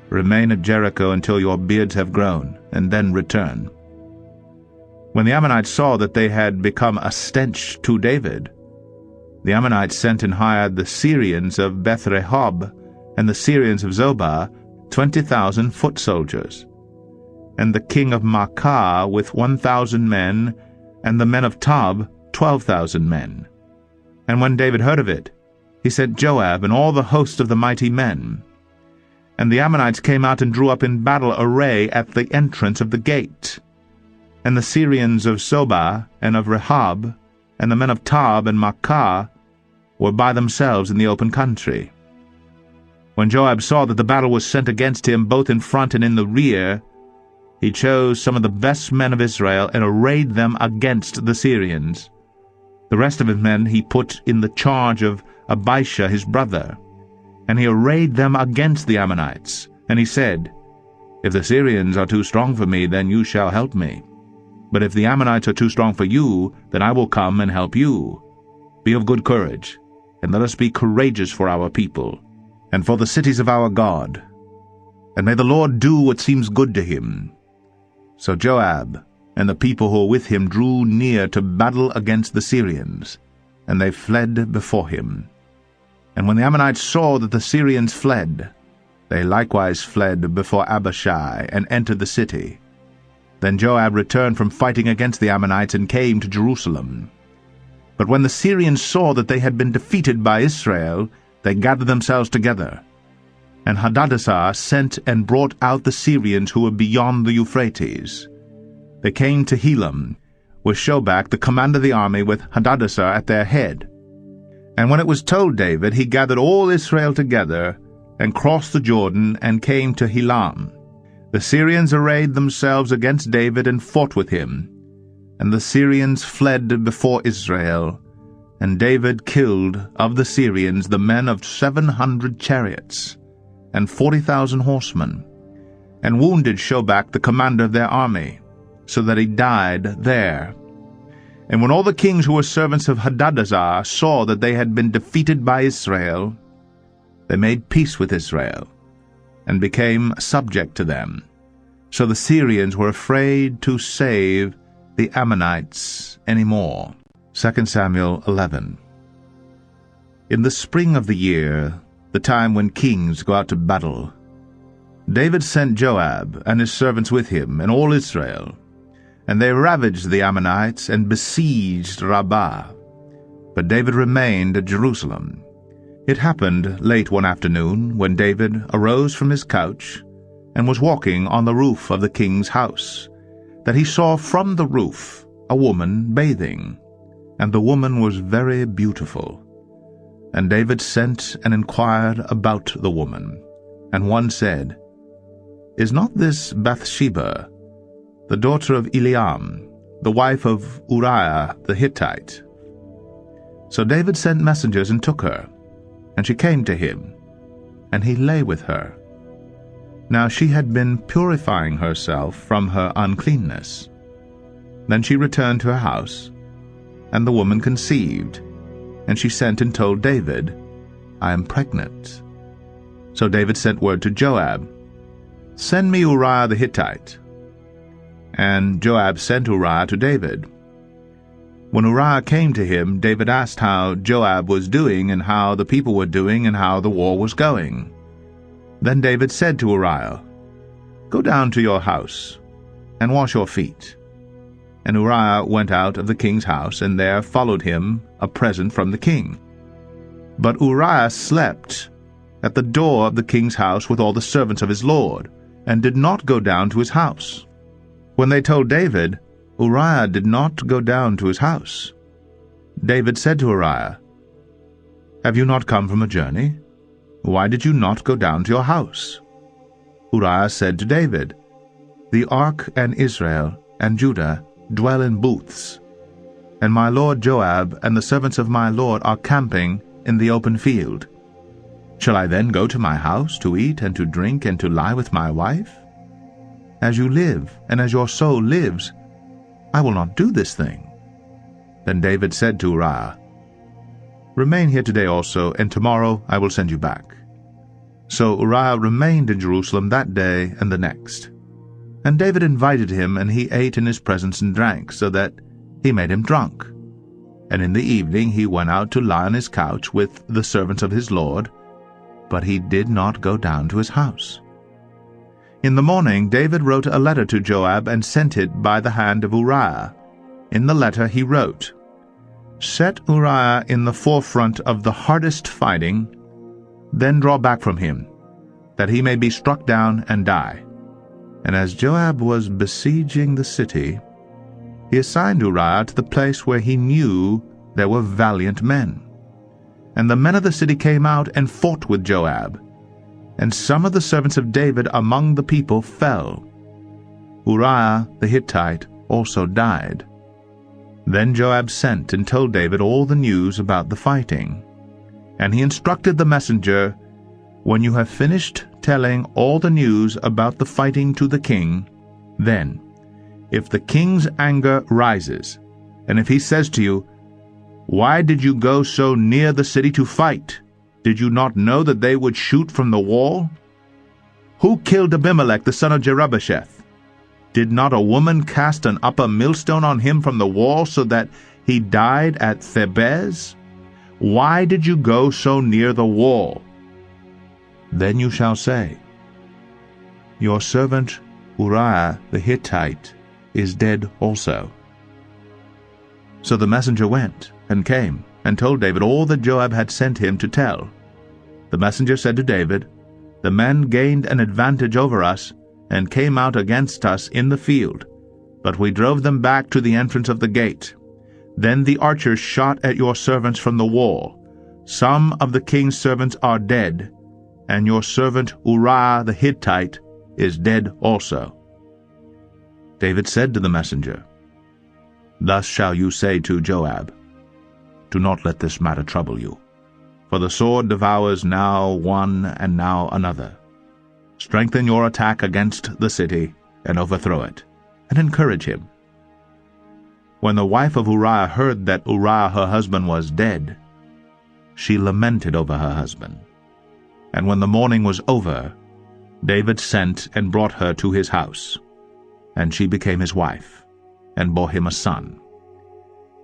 "Remain at Jericho until your beards have grown, and then return." When the Ammonites saw that they had become a stench to David, the Ammonites sent and hired the Syrians of Beth-rehob and the Syrians of Zobah 20,000 foot soldiers, and the king of Maacah with 1,000 men, and the men of Tob 12,000 men. And when David heard of it, he sent Joab and all the host of the mighty men. And the Ammonites came out and drew up in battle array at the entrance of the gate. And the Syrians of Zobah and of Rehob, and the men of Tob and Maacah, were by themselves in the open country. When Joab saw that the battle was sent against him both in front and in the rear, he chose some of the best men of Israel and arrayed them against the Syrians. The rest of his men he put in the charge of Abishai his brother, and he arrayed them against the Ammonites. And he said, "If the Syrians are too strong for me, then you shall help me. But if the Ammonites are too strong for you, then I will come and help you. Be of good courage, and let us be courageous for our people, and for the cities of our God. And may the Lord do what seems good to him." So Joab and the people who were with him drew near to battle against the Syrians, and they fled before him. And when the Ammonites saw that the Syrians fled, they likewise fled before Abishai, and entered the city. Then Joab returned from fighting against the Ammonites, and came to Jerusalem. But when the Syrians saw that they had been defeated by Israel, they gathered themselves together. And Hadadezer sent and brought out the Syrians who were beyond the Euphrates. They came to Helam, with Shobach the commander of the army, with Hadadezer at their head. And when it was told David, he gathered all Israel together, and crossed the Jordan, and came to Helam. The Syrians arrayed themselves against David, and fought with him. And the Syrians fled before Israel, and David killed of the Syrians the men of 700 chariots, and 40,000 horsemen, and wounded Shobach the commander of their army, so that he died there. And when all the kings who were servants of Hadadezer saw that they had been defeated by Israel, they made peace with Israel, and became subject to them. So the Syrians were afraid to save the Ammonites any more. 2 Samuel 11. In the spring of the year, the time when kings go out to battle, David sent Joab and his servants with him, and all Israel, and they ravaged the Ammonites and besieged Rabbah. But David remained at Jerusalem. It happened late one afternoon, when David arose from his couch and was walking on the roof of the king's house, that he saw from the roof a woman bathing, and the woman was very beautiful. And David sent and inquired about the woman. And one said, "Is not this Bathsheba, the daughter of Eliam, the wife of Uriah the Hittite?" So David sent messengers and took her, and she came to him, and he lay with her. Now she had been purifying herself from her uncleanness. Then she returned to her house, and the woman conceived, and she sent and told David, "I am pregnant." So David sent word to Joab, "Send me Uriah the Hittite." And Joab sent Uriah to David. When Uriah came to him, David asked how Joab was doing, and how the people were doing, and how the war was going. Then David said to Uriah, "Go down to your house, and wash your feet." And Uriah went out of the king's house, and there followed him a present from the king. But Uriah slept at the door of the king's house with all the servants of his lord, and did not go down to his house. When they told David, Uriah did not go down to his house. David said to Uriah, "Have you not come from a journey? Why did you not go down to your house?" Uriah said to David, "The ark and Israel and Judah dwell in booths, and my lord Joab and the servants of my lord are camping in the open field. Shall I then go to my house to eat and to drink and to lie with my wife? As you live, and as your soul lives, I will not do this thing." Then David said to Uriah, "Remain here today also, and tomorrow I will send you back." So Uriah remained in Jerusalem that day and the next. And David invited him, and he ate in his presence and drank, so that he made him drunk. And in the evening he went out to lie on his couch with the servants of his lord, but he did not go down to his house. In the morning David wrote a letter to Joab and sent it by the hand of Uriah. In the letter he wrote, "Set Uriah in the forefront of the hardest fighting, then draw back from him, that he may be struck down and die." And as Joab was besieging the city, he assigned Uriah to the place where he knew there were valiant men. And the men of the city came out and fought with Joab, and some of the servants of David among the people fell. Uriah the Hittite also died. Then Joab sent and told David all the news about the fighting. And he instructed the messenger, "When you have finished telling all the news about the fighting to the king, then, if the king's anger rises, and if he says to you, 'Why did you go so near the city to fight? Did you not know that they would shoot from the wall? Who killed Abimelech the son of Jerubbesheth? Did not a woman cast an upper millstone on him from the wall, so that he died at Thebez? Why did you go so near the wall?' Then you shall say, 'Your servant Uriah the Hittite is dead also.'" So the messenger went and came and told David all that Joab had sent him to tell. The messenger said to David, "The men gained an advantage over us, and came out against us in the field, but we drove them back to the entrance of the gate. Then the archers shot at your servants from the wall. Some of the king's servants are dead, and your servant Uriah the Hittite is dead also." David said to the messenger, "Thus shall you say to Joab, 'Do not let this matter trouble you, for the sword devours now one and now another. Strengthen your attack against the city, and overthrow it, and encourage him.'" When the wife of Uriah heard that Uriah her husband was dead, she lamented over her husband. And when the mourning was over, David sent and brought her to his house, and she became his wife, and bore him a son.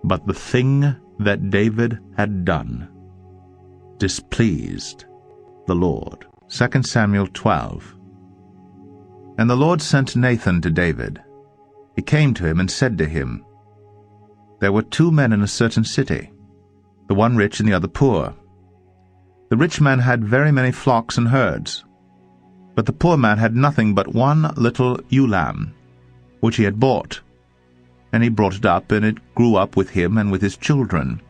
But the thing that David had done displeased the Lord. 2 Samuel 12. And the Lord sent Nathan to David. He came to him and said to him, "There were 2 men in a certain city. the one rich and the other poor. The rich man had very many flocks and herds, but the poor man had nothing but one little ewe lamb, which he had bought. And he brought it up, and it grew up with him and with his children.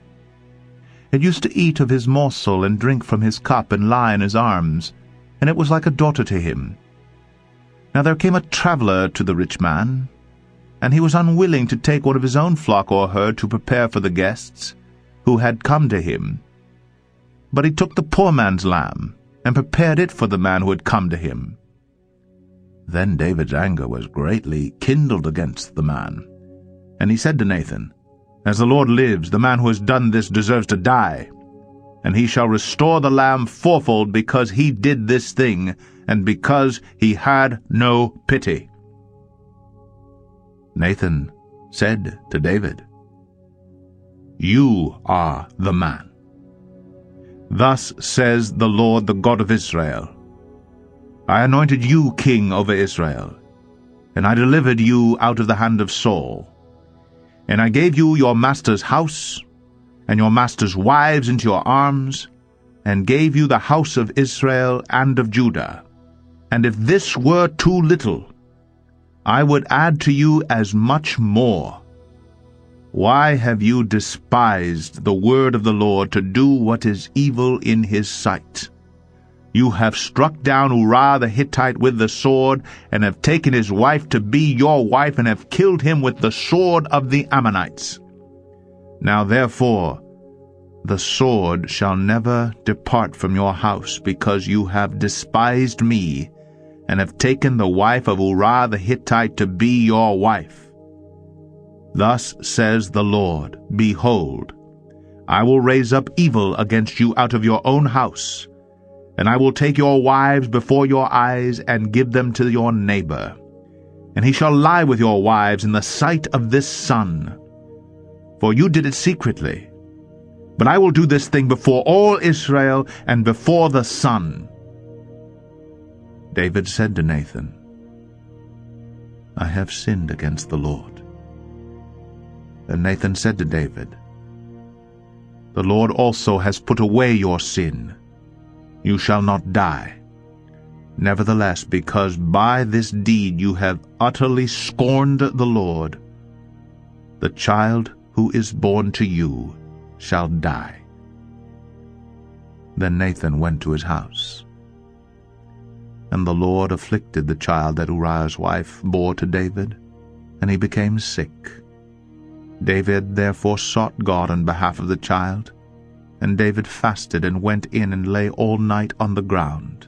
It used to eat of his morsel and drink from his cup and lie in his arms, and it was like a daughter to him. Now there came a traveler to the rich man, and he was unwilling to take one of his own flock or herd to prepare for the guests who had come to him. But he took the poor man's lamb, and prepared it for the man who had come to him. Then David's anger was greatly kindled against the man, and he said to Nathan, "As the Lord lives, the man who has done this deserves to die, and he shall restore the lamb fourfold because he did this thing, and because he had no pity." Nathan said to David, "You are the man. Thus says the Lord, the God of Israel, I anointed you king over Israel, and I delivered you out of the hand of Saul. And I gave you your master's house, and your master's wives into your arms, and gave you the house of Israel and of Judah. And if this were too little, I would add to you as much more. Why have you despised the word of the Lord to do what is evil in his sight? You have struck down Uzzah the Hittite with the sword, and have taken his wife to be your wife, and have killed him with the sword of the Ammonites. Now therefore the sword shall never depart from your house, because you have despised me, and have taken the wife of Uzzah the Hittite to be your wife. Thus says the Lord, Behold, I will raise up evil against you out of your own house, and I will take your wives before your eyes, and give them to your neighbor. And he shall lie with your wives in the sight of this sun. For you did it secretly. But I will do this thing before all Israel, and before the sun." David said to Nathan, "I have sinned against the Lord." And Nathan said to David, "The Lord also has put away your sin. You shall not die. Nevertheless, because by this deed you have utterly scorned the Lord, the child who is born to you shall die." Then Nathan went to his house. And the Lord afflicted the child that Uriah's wife bore to David, and he became sick. David therefore sought God on behalf of the child, and David fasted and went in and lay all night on the ground.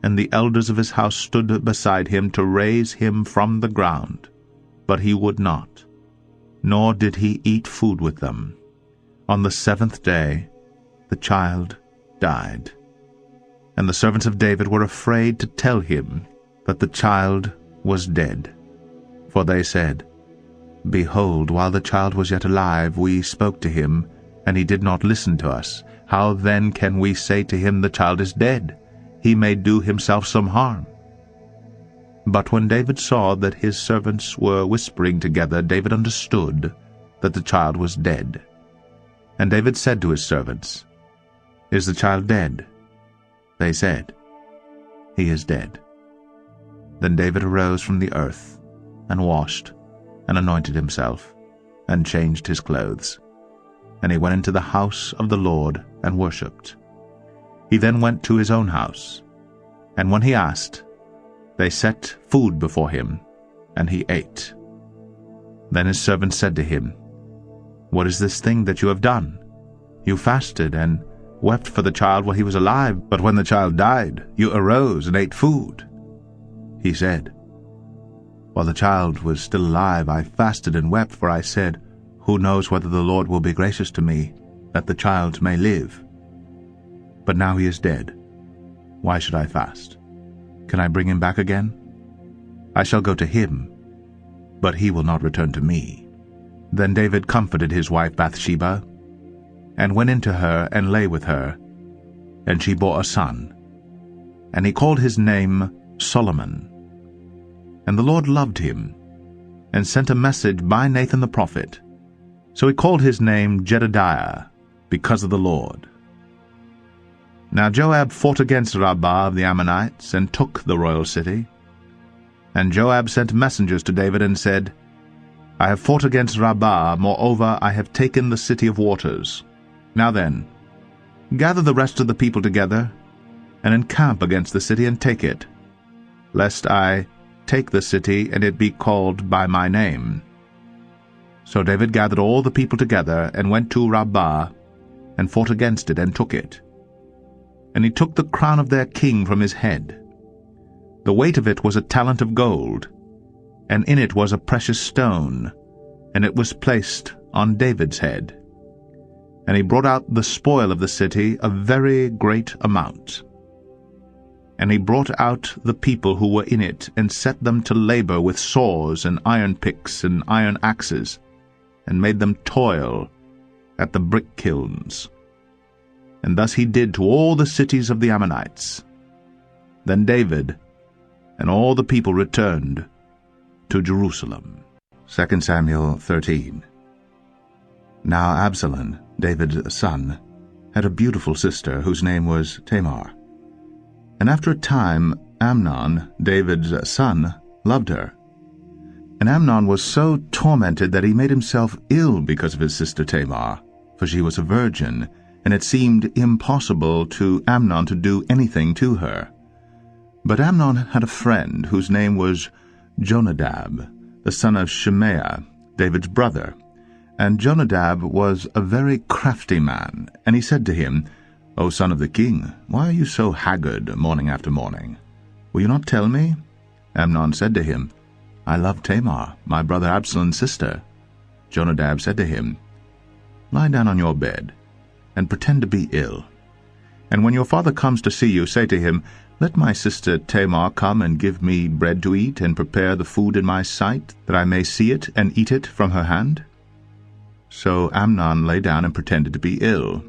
And the elders of his house stood beside him to raise him from the ground, but he would not, nor did he eat food with them. On the 7th day the child died. And the servants of David were afraid to tell him that the child was dead. For they said, Behold, while the child was yet alive, we spoke to him, and he did not listen to us. How then can we say to him, The child is dead? He may do himself some harm. But when David saw that his servants were whispering together, David understood that the child was dead. And David said to his servants, Is the child dead? They said, He is dead. Then David arose from the earth, and washed, and anointed himself, and changed his clothes. And he went into the house of the Lord, and worshipped. He then went to his own house, and when he asked, they set food before him, and he ate. Then his servants said to him, What is this thing that you have done? You fasted and wept for the child while he was alive, but when the child died, you arose and ate food. He said, While the child was still alive, I fasted and wept, for I said, Who knows whether the Lord will be gracious to me, that the child may live? But now he is dead. Why should I fast? Can I bring him back again? I shall go to him, but he will not return to me. Then David comforted his wife Bathsheba, and went into her and lay with her, and she bore a son. And he called his name Solomon. And the Lord loved him, and sent a message by Nathan the prophet. So he called his name Jedediah, because of the Lord. Now Joab fought against Rabbah of the Ammonites, and took the royal city. And Joab sent messengers to David, and said, I have fought against Rabbah, moreover I have taken the city of waters. Now then, gather the rest of the people together, and encamp against the city, and take it, lest I take the city, and it be called by my name. So David gathered all the people together, and went to Rabbah, and fought against it, and took it. And he took the crown of their king from his head. The weight of it was a talent of gold, and in it was a precious stone, and it was placed on David's head. And he brought out the spoil of the city, a very great amount. And he brought out the people who were in it, and set them to labor with saws and iron picks and iron axes, and made them toil at the brick kilns. And thus he did to all the cities of the Ammonites. Then David and all the people returned to Jerusalem. 2 Samuel 13. Now Absalom, David's son, had a beautiful sister whose name was Tamar. And after a time Amnon, David's son, loved her. And Amnon was so tormented that he made himself ill because of his sister Tamar, for she was a virgin, and it seemed impossible to Amnon to do anything to her. But Amnon had a friend whose name was Jonadab, the son of Shimea, David's brother. And Jonadab was a very crafty man, and he said to him, O son of the king, why are you so haggard morning after morning? Will you not tell me? Amnon said to him, I love Tamar, my brother Absalom's sister. Jonadab said to him, Lie down on your bed, and pretend to be ill. And when your father comes to see you, say to him, Let my sister Tamar come and give me bread to eat, and prepare the food in my sight, that I may see it and eat it from her hand. So Amnon lay down and pretended to be ill.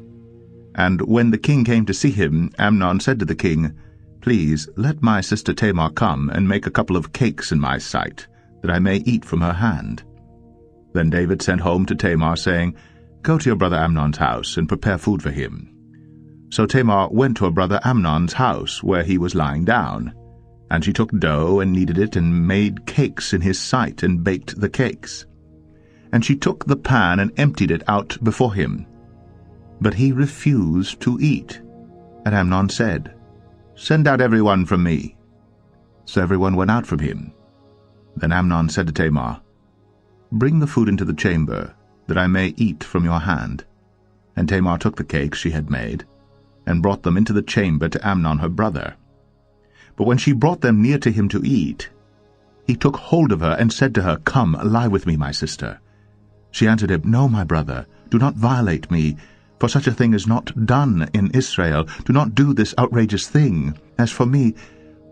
And when the king came to see him, Amnon said to the king, Please let my sister Tamar come and make a couple of cakes in my sight, that I may eat from her hand. Then David sent home to Tamar, saying, Go to your brother Amnon's house, and prepare food for him. So Tamar went to her brother Amnon's house, where he was lying down. And she took dough, and kneaded it, and made cakes in his sight, and baked the cakes. And she took the pan, and emptied it out before him. But he refused to eat. And Amnon said, Send out everyone from me. So everyone went out from him. Then Amnon said to Tamar, Bring the food into the chamber, that I may eat from your hand. And Tamar took the cakes she had made, and brought them into the chamber to Amnon her brother. But when she brought them near to him to eat, he took hold of her, and said to her, Come, lie with me, my sister. She answered him, No, my brother, do not violate me, for such a thing is not done in Israel. Do not do this outrageous thing. As for me,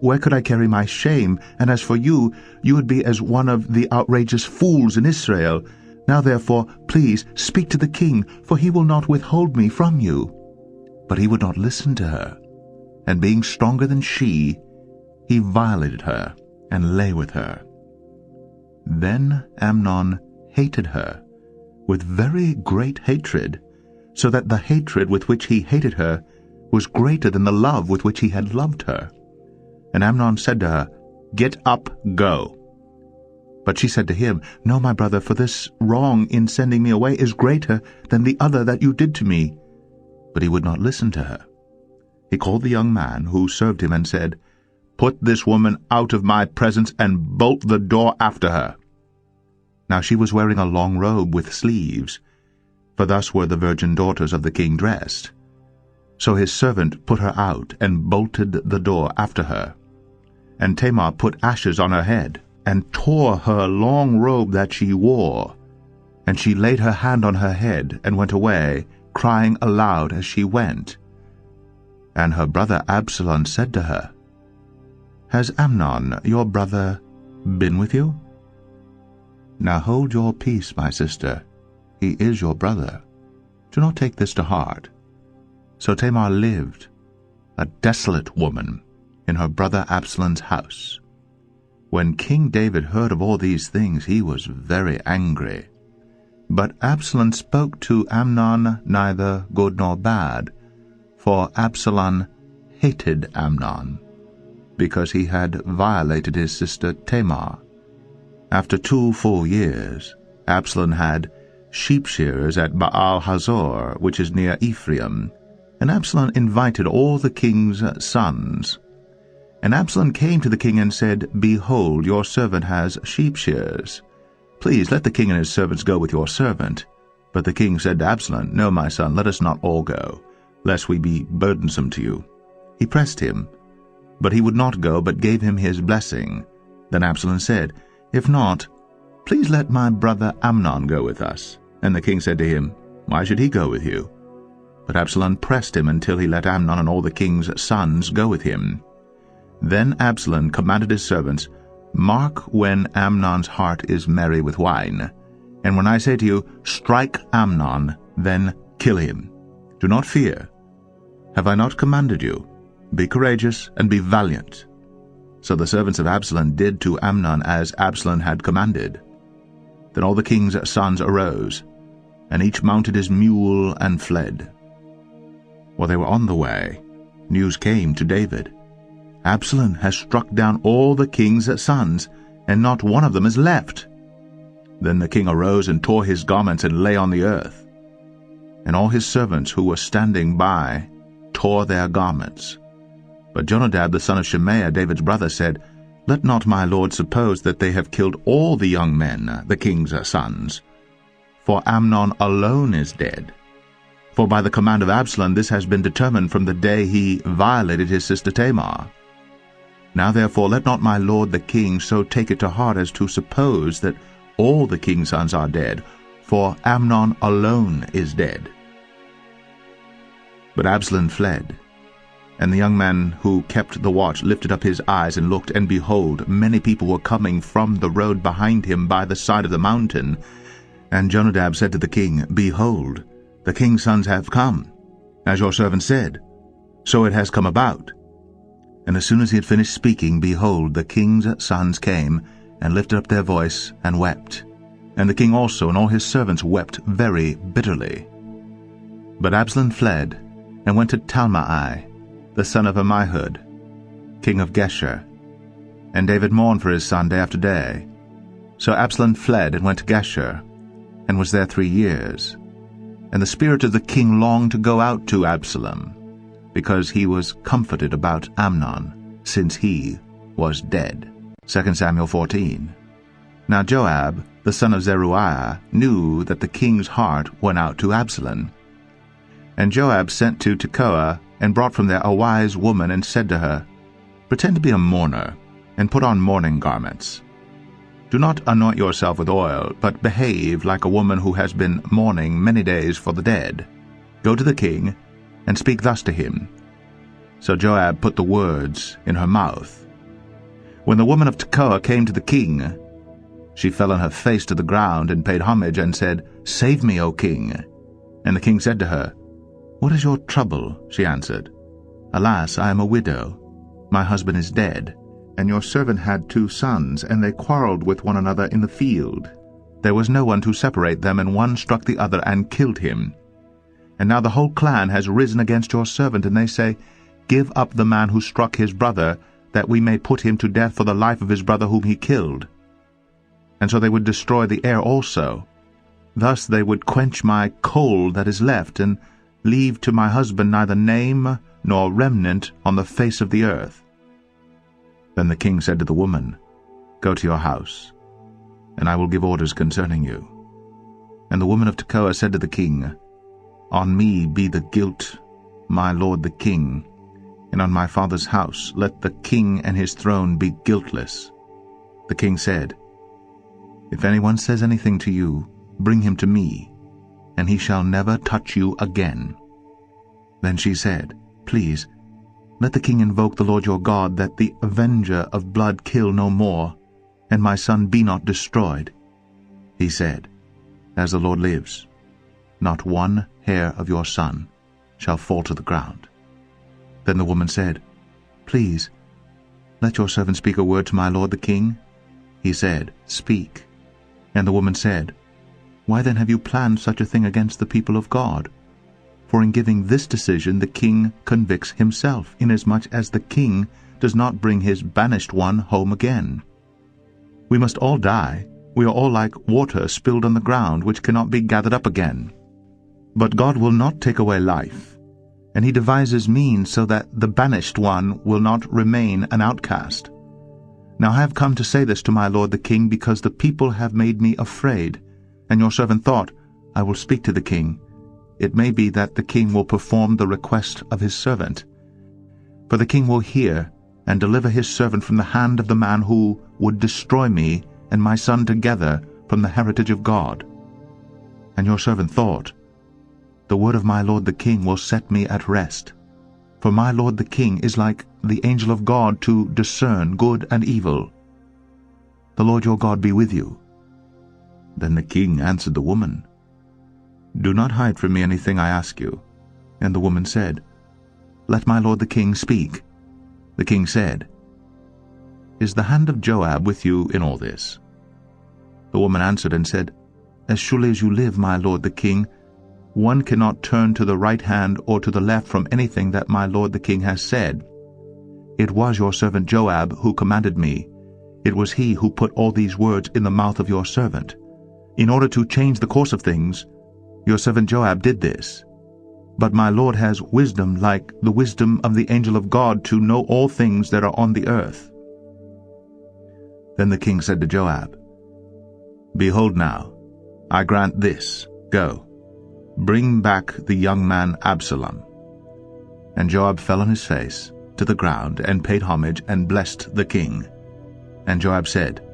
where could I carry my shame? And as for you, you would be as one of the outrageous fools in Israel. Now therefore, please, speak to the king, for he will not withhold me from you. But he would not listen to her. And being stronger than she, he violated her, and lay with her. Then Amnon hated her with very great hatred, so that the hatred with which he hated her was greater than the love with which he had loved her. And Amnon said to her, Get up, go. But she said to him, No, my brother, for this wrong in sending me away is greater than the other that you did to me. But he would not listen to her. He called the young man who served him and said, Put this woman out of my presence, and bolt the door after her. Now she was wearing a long robe with sleeves, for thus were the virgin daughters of the king dressed. So his servant put her out, and bolted the door after her. And Tamar put ashes on her head, and tore her long robe that she wore. And she laid her hand on her head, and went away, crying aloud as she went. And her brother Absalom said to her, Has Amnon, your brother, been with you? Now hold your peace, my sister. He is your brother. Do not take this to heart. So Tamar lived, a desolate woman, in her brother Absalom's house. When King David heard of all these things, he was very angry. But Absalom spoke to Amnon neither good nor bad, for Absalom hated Amnon, because he had violated his sister Tamar. After 2 full years, Absalom had sheep shearers at Baal-Hazor, which is near Ephraim, and Absalom invited all the king's sons. And Absalom came to the king and said, Behold, your servant has sheep shearers. Please let the king and his servants go with your servant. But the king said to Absalom, No, my son, let us not all go, lest we be burdensome to you. He pressed him, but he would not go, but gave him his blessing. Then Absalom said, If not, please let my brother Amnon go with us. And the king said to him, Why should he go with you? But Absalom pressed him until he let Amnon and all the king's sons go with him. Then Absalom commanded his servants, Mark when Amnon's heart is merry with wine. And when I say to you, Strike Amnon, then kill him. Do not fear. Have I not commanded you? Be courageous and be valiant. So the servants of Absalom did to Amnon as Absalom had commanded. Then all the king's sons arose, and each mounted his mule and fled. While they were on the way, news came to David. Absalom has struck down all the king's sons, and not one of them is left. Then the king arose and tore his garments and lay on the earth. And all his servants who were standing by tore their garments. But Jonadab the son of Shemaiah, David's brother, said, Let not my lord suppose that they have killed all the young men, the king's sons. For Amnon alone is dead. For by the command of Absalom this has been determined from the day he violated his sister Tamar. Now therefore let not my lord the king so take it to heart as to suppose that all the king's sons are dead, for Amnon alone is dead. But Absalom fled, and the young man who kept the watch lifted up his eyes and looked, and behold, many people were coming from the road behind him by the side of the mountain. And Jonadab said to the king, Behold, the king's sons have come, as your servant said. So it has come about. And as soon as he had finished speaking, behold, the king's sons came, and lifted up their voice, and wept. And the king also and all his servants wept very bitterly. But Absalom fled, and went to Talmai, the son of Ammihud, king of Geshur. And David mourned for his son day after day. So Absalom fled and went to Geshur, and was there 3 years. And the spirit of the king longed to go out to Absalom, because he was comforted about Amnon, since he was dead. 2 Samuel 14. Now Joab, the son of Zeruiah, knew that the king's heart went out to Absalom. And Joab sent to Tekoa, and brought from there a wise woman, and said to her, Pretend to be a mourner, and put on mourning garments. Do not anoint yourself with oil, but behave like a woman who has been mourning many days for the dead. Go to the king, and speak thus to him. So Joab put the words in her mouth. When the woman of Tekoa came to the king, she fell on her face to the ground, and paid homage, and said, Save me, O king. And the king said to her, What is your trouble? She answered, Alas, I am a widow. My husband is dead, and your servant had 2 sons, and they quarreled with one another in the field. There was no one to separate them, and one struck the other and killed him. And now the whole clan has risen against your servant, and they say, Give up the man who struck his brother, that we may put him to death for the life of his brother whom he killed. And so they would destroy the heir also. Thus they would quench my coal that is left, and leave to my husband neither name nor remnant on the face of the earth. Then the king said to the woman, Go to your house, and I will give orders concerning you. And the woman of Tekoa said to the king, On me be the guilt, my lord the king, and on my father's house let the king and his throne be guiltless. The king said, If anyone says anything to you, bring him to me, and he shall never touch you again. Then she said, Please, let the king invoke the Lord your God, that the avenger of blood kill no more, and my son be not destroyed. He said, As the Lord lives, not one hair of your son shall fall to the ground. Then the woman said, Please, let your servant speak a word to my lord the king. He said, Speak. And the woman said, Why then have you planned such a thing against the people of God? For in giving this decision the king convicts himself, inasmuch as the king does not bring his banished one home again. We must all die. We are all like water spilled on the ground, which cannot be gathered up again. But God will not take away life, and he devises means so that the banished one will not remain an outcast. Now I have come to say this to my lord the king, because the people have made me afraid, and your servant thought, I will speak to the king. It may be that the king will perform the request of his servant. For the king will hear and deliver his servant from the hand of the man who would destroy me and my son together from the heritage of God. And your servant thought, the word of my lord the king will set me at rest. For my lord the king is like the angel of God to discern good and evil. The Lord your God be with you. Then the king answered the woman, Do not hide from me anything I ask you. And the woman said, Let my lord the king speak. The king said, Is the hand of Joab with you in all this? The woman answered and said, As surely as you live, my lord the king, one cannot turn to the right hand or to the left from anything that my lord the king has said. It was your servant Joab who commanded me. It was he who put all these words in the mouth of your servant. In order to change the course of things, your servant Joab did this. But my lord has wisdom like the wisdom of the angel of God to know all things that are on the earth. Then the king said to Joab, Behold now, I grant this, go, bring back the young man Absalom. And Joab fell on his face to the ground and paid homage and blessed the king. And Joab said,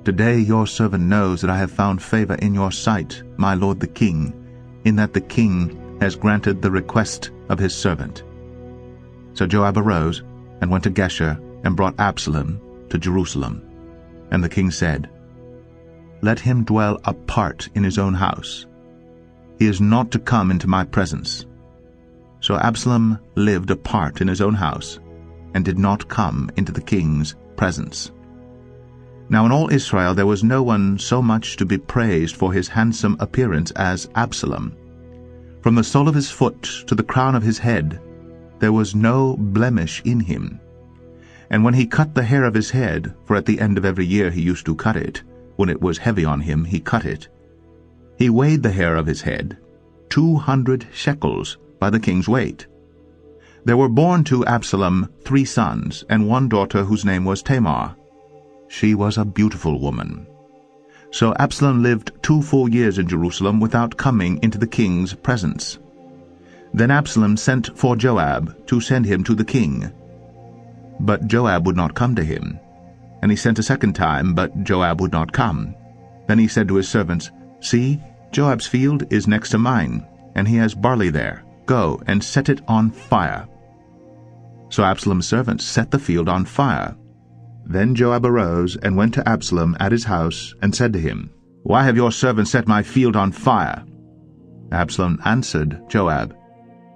Today your servant knows that I have found favor in your sight, my lord the king, in that the king has granted the request of his servant. So Joab arose and went to Geshur and brought Absalom to Jerusalem. And the king said, Let him dwell apart in his own house. He is not to come into my presence. So Absalom lived apart in his own house, and did not come into the king's presence. Now in all Israel there was no one so much to be praised for his handsome appearance as Absalom. From the sole of his foot to the crown of his head there was no blemish in him. And when he cut the hair of his head, for at the end of every year he used to cut it, when it was heavy on him he cut it, he weighed the hair of his head 200 shekels by the king's weight. There were born to Absalom 3 sons, and 1 daughter whose name was Tamar. She was a beautiful woman. So Absalom lived 2 full years in Jerusalem without coming into the king's presence. Then Absalom sent for Joab to send him to the king. But Joab would not come to him. And he sent a second time, but Joab would not come. Then he said to his servants, See, Joab's field is next to mine, and he has barley there. Go and set it on fire. So Absalom's servants set the field on fire. Then Joab arose and went to Absalom at his house, and said to him, Why have your servants set my field on fire? Absalom answered Joab,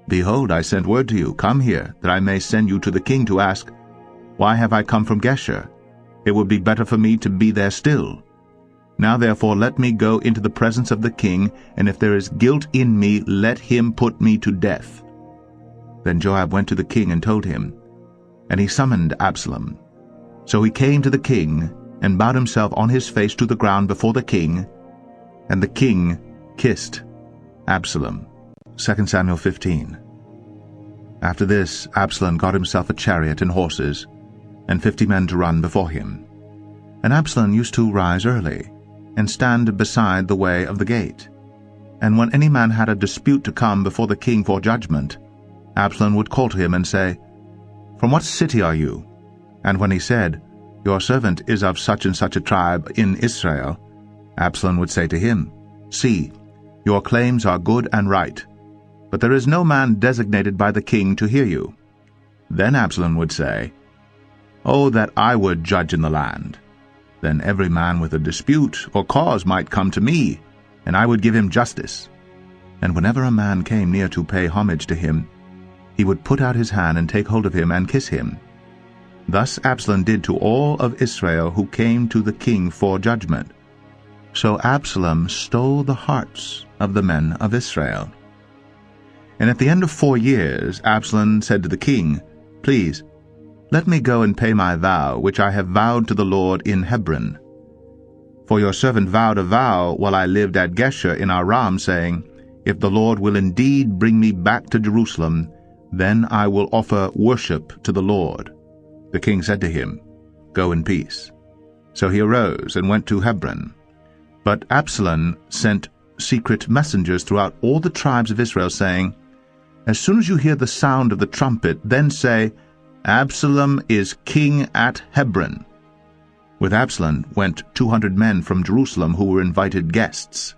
Behold, I sent word to you, Come here, that I may send you to the king to ask, Why have I come from Geshur? It would be better for me to be there still. Now therefore let me go into the presence of the king, and if there is guilt in me, let him put me to death. Then Joab went to the king and told him, and he summoned Absalom. So he came to the king, and bowed himself on his face to the ground before the king, and the king kissed Absalom. 2 Samuel 15. After this Absalom got himself a chariot and horses, and 50 men to run before him. And Absalom used to rise early, and stand beside the way of the gate. And when any man had a dispute to come before the king for judgment, Absalom would call to him and say, From what city are you? And when he said, Your servant is of such and such a tribe in Israel, Absalom would say to him, See, your claims are good and right, but there is no man designated by the king to hear you. Then Absalom would say, Oh, that I would judge in the land! Then every man with a dispute or cause might come to me, and I would give him justice. And whenever a man came near to pay homage to him, he would put out his hand and take hold of him and kiss him. Thus Absalom did to all of Israel who came to the king for judgment. So Absalom stole the hearts of the men of Israel. And at the end of 4 years Absalom said to the king, Please, let me go and pay my vow, which I have vowed to the Lord in Hebron. For your servant vowed a vow while I lived at Geshur in Aram, saying, If the Lord will indeed bring me back to Jerusalem, then I will offer worship to the Lord. The king said to him, Go in peace. So he arose and went to Hebron. But Absalom sent secret messengers throughout all the tribes of Israel, saying, As soon as you hear the sound of the trumpet, then say, Absalom is king at Hebron. With Absalom went 200 men from Jerusalem who were invited guests,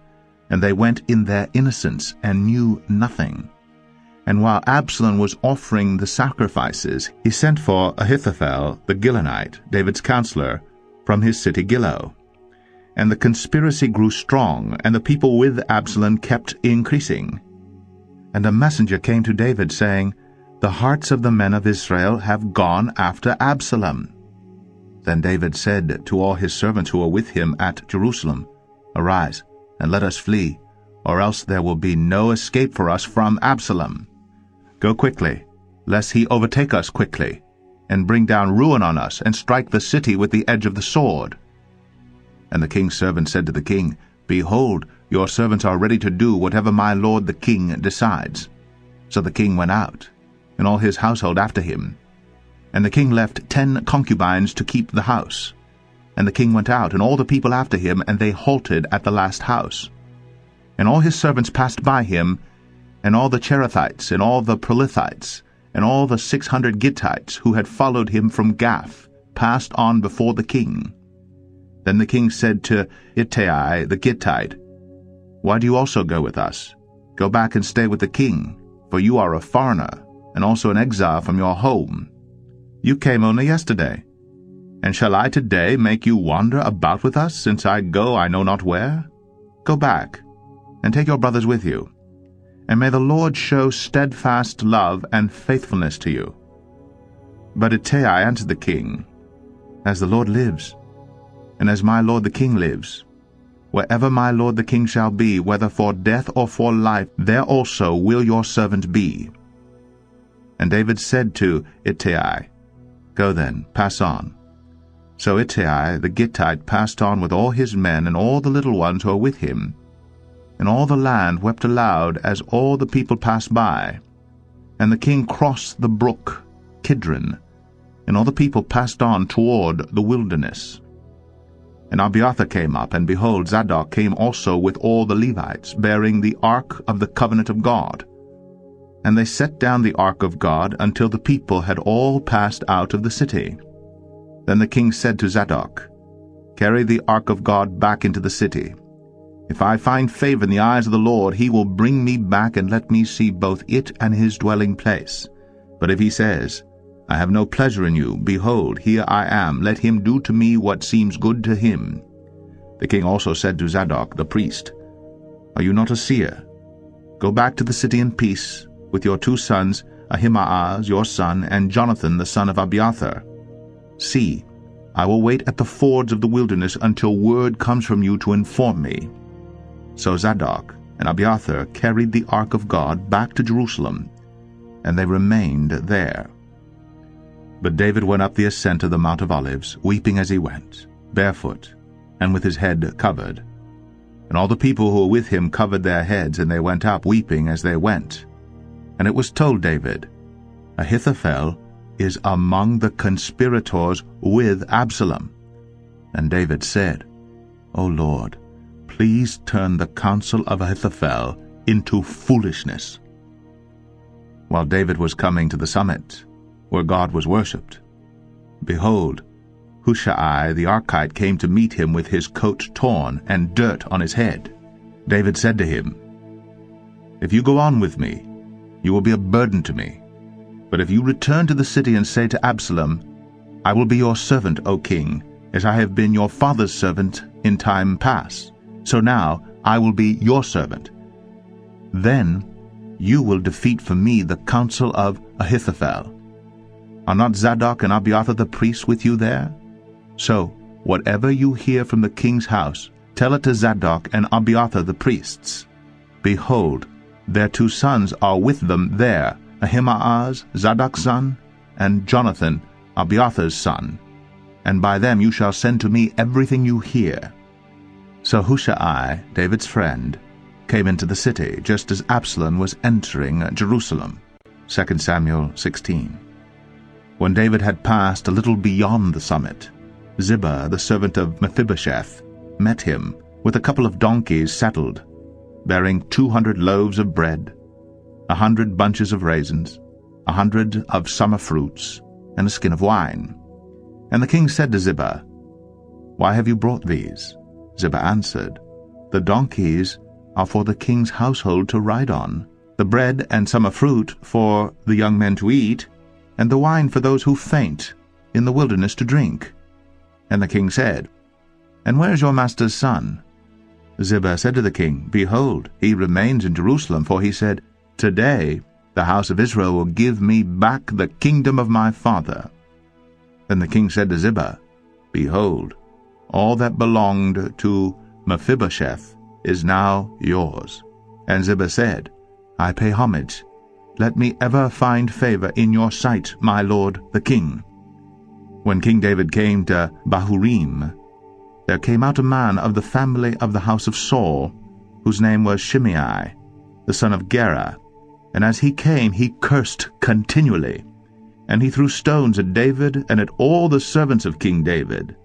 and they went in their innocence and knew nothing. And while Absalom was offering the sacrifices, he sent for Ahithophel the Gilonite, David's counselor, from his city Gilo. And the conspiracy grew strong, and the people with Absalom kept increasing. And a messenger came to David, saying, The hearts of the men of Israel have gone after Absalom. Then David said to all his servants who were with him at Jerusalem, Arise, and let us flee, or else there will be no escape for us from Absalom. Go quickly, lest he overtake us quickly, and bring down ruin on us, and strike the city with the edge of the sword. And the king's servant said to the king, Behold, your servants are ready to do whatever my lord the king decides. So the king went out, and all his household after him. And the king left 10 concubines to keep the house. And the king went out, and all the people after him, and they halted at the last house. And all his servants passed by him, and all the Cherethites, and all the Pelethites, and all the 600 Gittites who had followed him from Gath, passed on before the king. Then the king said to Ittai the Gittite, Why do you also go with us? Go back and stay with the king, for you are a foreigner, and also an exile from your home. You came only yesterday. And shall I today make you wander about with us, since I go I know not where? Go back, and take your brothers with you. And may the Lord show steadfast love and faithfulness to you. But Ittai answered the king, As the Lord lives, and as my lord the king lives, wherever my lord the king shall be, whether for death or for life, there also will your servant be. And David said to Ittai, Go then, pass on. So Ittai the Gittite passed on with all his men and all the little ones who were with him. And all the land wept aloud as all the people passed by. And the king crossed the brook Kidron, and all the people passed on toward the wilderness. And Abiathar came up, and behold, Zadok came also with all the Levites, bearing the ark of the covenant of God. And they set down the ark of God until the people had all passed out of the city. Then the king said to Zadok, Carry the ark of God back into the city. If I find favor in the eyes of the Lord, he will bring me back and let me see both it and his dwelling place. But if he says, I have no pleasure in you, behold, here I am, let him do to me what seems good to him. The king also said to Zadok the priest, Are you not a seer? Go back to the city in peace, with your 2 sons, Ahimaaz your son, and Jonathan the son of Abiathar. See, I will wait at the fords of the wilderness until word comes from you to inform me. So Zadok and Abiathar carried the ark of God back to Jerusalem, and they remained there. But David went up the ascent of the Mount of Olives, weeping as he went, barefoot, and with his head covered. And all the people who were with him covered their heads, and they went up weeping as they went. And it was told David, Ahithophel is among the conspirators with Absalom. And David said, O Lord, please turn the counsel of Ahithophel into foolishness. While David was coming to the summit, where God was worshipped, behold, Hushai the Archite came to meet him with his coat torn and dirt on his head. David said to him, If you go on with me, you will be a burden to me. But if you return to the city and say to Absalom, I will be your servant, O king, as I have been your father's servant in time past, so now I will be your servant. Then you will defeat for me the counsel of Ahithophel. Are not Zadok and Abiathar the priests with you there? So whatever you hear from the king's house, Tell it to Zadok and Abiathar the priests. Behold, their 2 sons are with them there, Ahimaaz, Zadok's son, and Jonathan, Abiathar's son. And by them you shall send to me everything you hear." So Hushai, David's friend, came into the city, just as Absalom was entering Jerusalem. 2 Samuel 16. When David had passed a little beyond the summit, Ziba, the servant of Mephibosheth, met him with a couple of donkeys saddled, bearing 200 loaves of bread, 100 bunches of raisins, 100 of summer fruits, and a skin of wine. And the king said to Ziba, "Why have you brought these?" Ziba answered, "The donkeys are for the king's household to ride on, the bread and summer fruit for the young men to eat, and the wine for those who faint in the wilderness to drink." And the king said, "And where is your master's son?" Ziba said to the king, "Behold, he remains in Jerusalem, for he said, 'Today the house of Israel will give me back the kingdom of my father.'" Then the king said to Ziba, "Behold, all that belonged to Mephibosheth is now yours." And Ziba said, "I pay homage. Let me ever find favor in your sight, my lord the king." When King David came to Bahurim, there came out a man of the family of the house of Saul, whose name was Shimei, the son of Gera. And as he came, he cursed continually. And he threw stones at David and at all the servants of King David.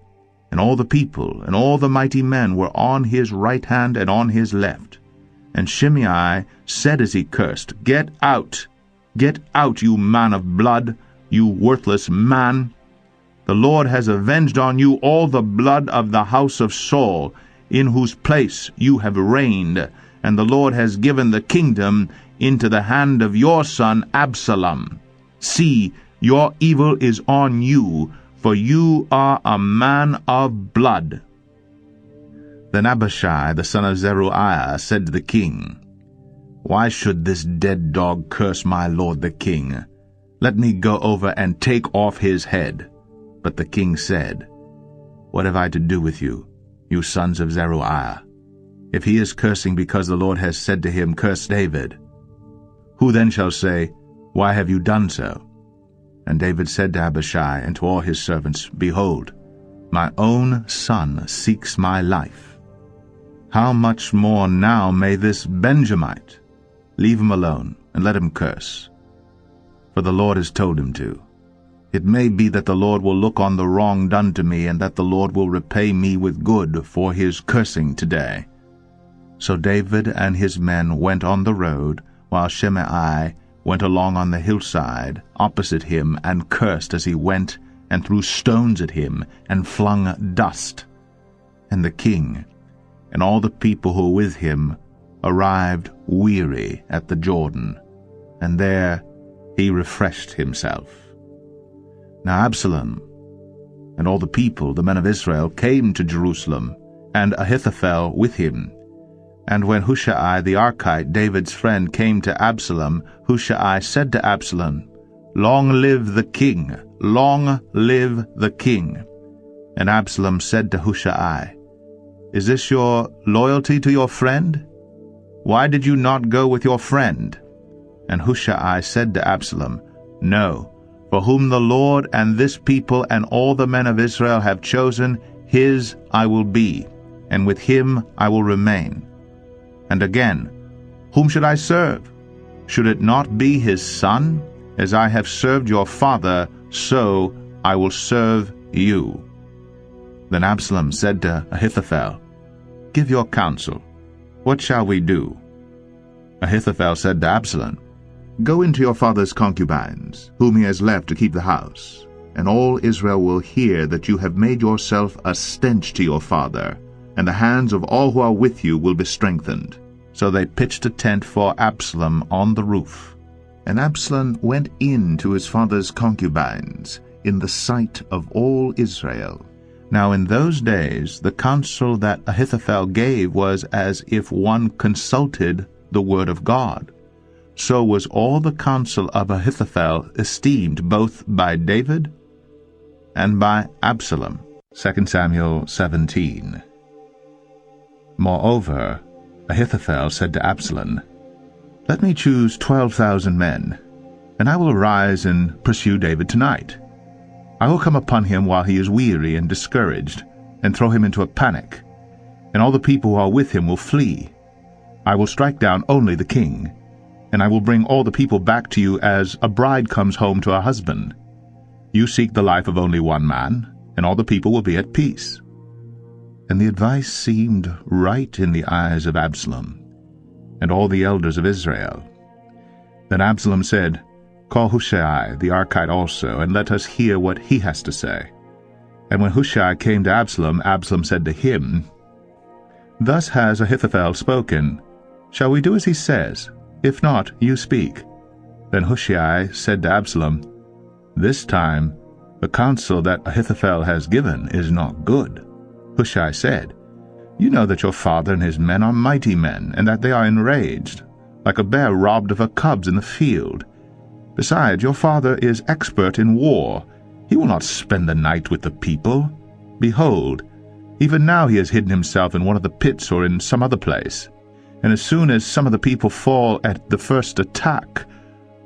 And all the people and all the mighty men were on his right hand and on his left. And Shimei said as he cursed, "Get out, you man of blood, you worthless man. The Lord has avenged on you all the blood of the house of Saul, in whose place you have reigned, and the Lord has given the kingdom into the hand of your son Absalom. See, your evil is on you, for you are a man of blood." Then Abishai the son of Zeruiah said to the king, "Why should this dead dog curse my lord the king? Let me go over and take off his head." But the king said, "What have I to do with you, you sons of Zeruiah? If he is cursing because the Lord has said to him, 'Curse David,' who then shall say, 'Why have you done so?'" And David said to Abishai and to all his servants, "Behold, my own son seeks my life. How much more now may this Benjamite? Leave him alone, and let him curse. For the Lord has told him to. It may be that the Lord will look on the wrong done to me, and that the Lord will repay me with good for his cursing today." So David and his men went on the road, while Shimei went along on the hillside opposite him, and cursed as he went, and threw stones at him, and flung dust. And the king and all the people who were with him arrived weary at the Jordan, and there he refreshed himself. Now Absalom and all the people, the men of Israel, came to Jerusalem, and Ahithophel with him. And when Hushai the Archite, David's friend, came to Absalom, Hushai said to Absalom, "Long live the king! Long live the king!" And Absalom said to Hushai, "Is this your loyalty to your friend? Why did you not go with your friend?" And Hushai said to Absalom, "No, for whom the Lord and this people and all the men of Israel have chosen, his I will be, and with him I will remain. And again, whom should I serve? Should it not be his son? As I have served your father, so I will serve you." Then Absalom said to Ahithophel, "Give your counsel. What shall we do?" Ahithophel said to Absalom, "Go into your father's concubines, whom he has left to keep the house, and all Israel will hear that you have made yourself a stench to your father, and the hands of all who are with you will be strengthened." So they pitched a tent for Absalom on the roof. And Absalom went in to his father's concubines, in the sight of all Israel. Now in those days the counsel that Ahithophel gave was as if one consulted the word of God. So was all the counsel of Ahithophel esteemed both by David and by Absalom. 2 Samuel 17. Moreover, Ahithophel said to Absalom, "Let me choose 12,000 men, and I will arise and pursue David tonight. I will come upon him while he is weary and discouraged, and throw him into a panic, and all the people who are with him will flee. I will strike down only the king, and I will bring all the people back to you as a bride comes home to her husband. You seek the life of only one man, and all the people will be at peace." And the advice seemed right in the eyes of Absalom, and all the elders of Israel. Then Absalom said, "Call Hushai the Archite also, and let us hear what he has to say." And when Hushai came to Absalom, Absalom said to him, "Thus has Ahithophel spoken. Shall we do as he says? If not, you speak." Then Hushai said to Absalom, "This time the counsel that Ahithophel has given is not good." Hushai said, "You know that your father and his men are mighty men, and that they are enraged, like a bear robbed of her cubs in the field. Besides, your father is expert in war. He will not spend the night with the people. Behold, even now he has hidden himself in one of the pits or in some other place. And as soon as some of the people fall at the first attack,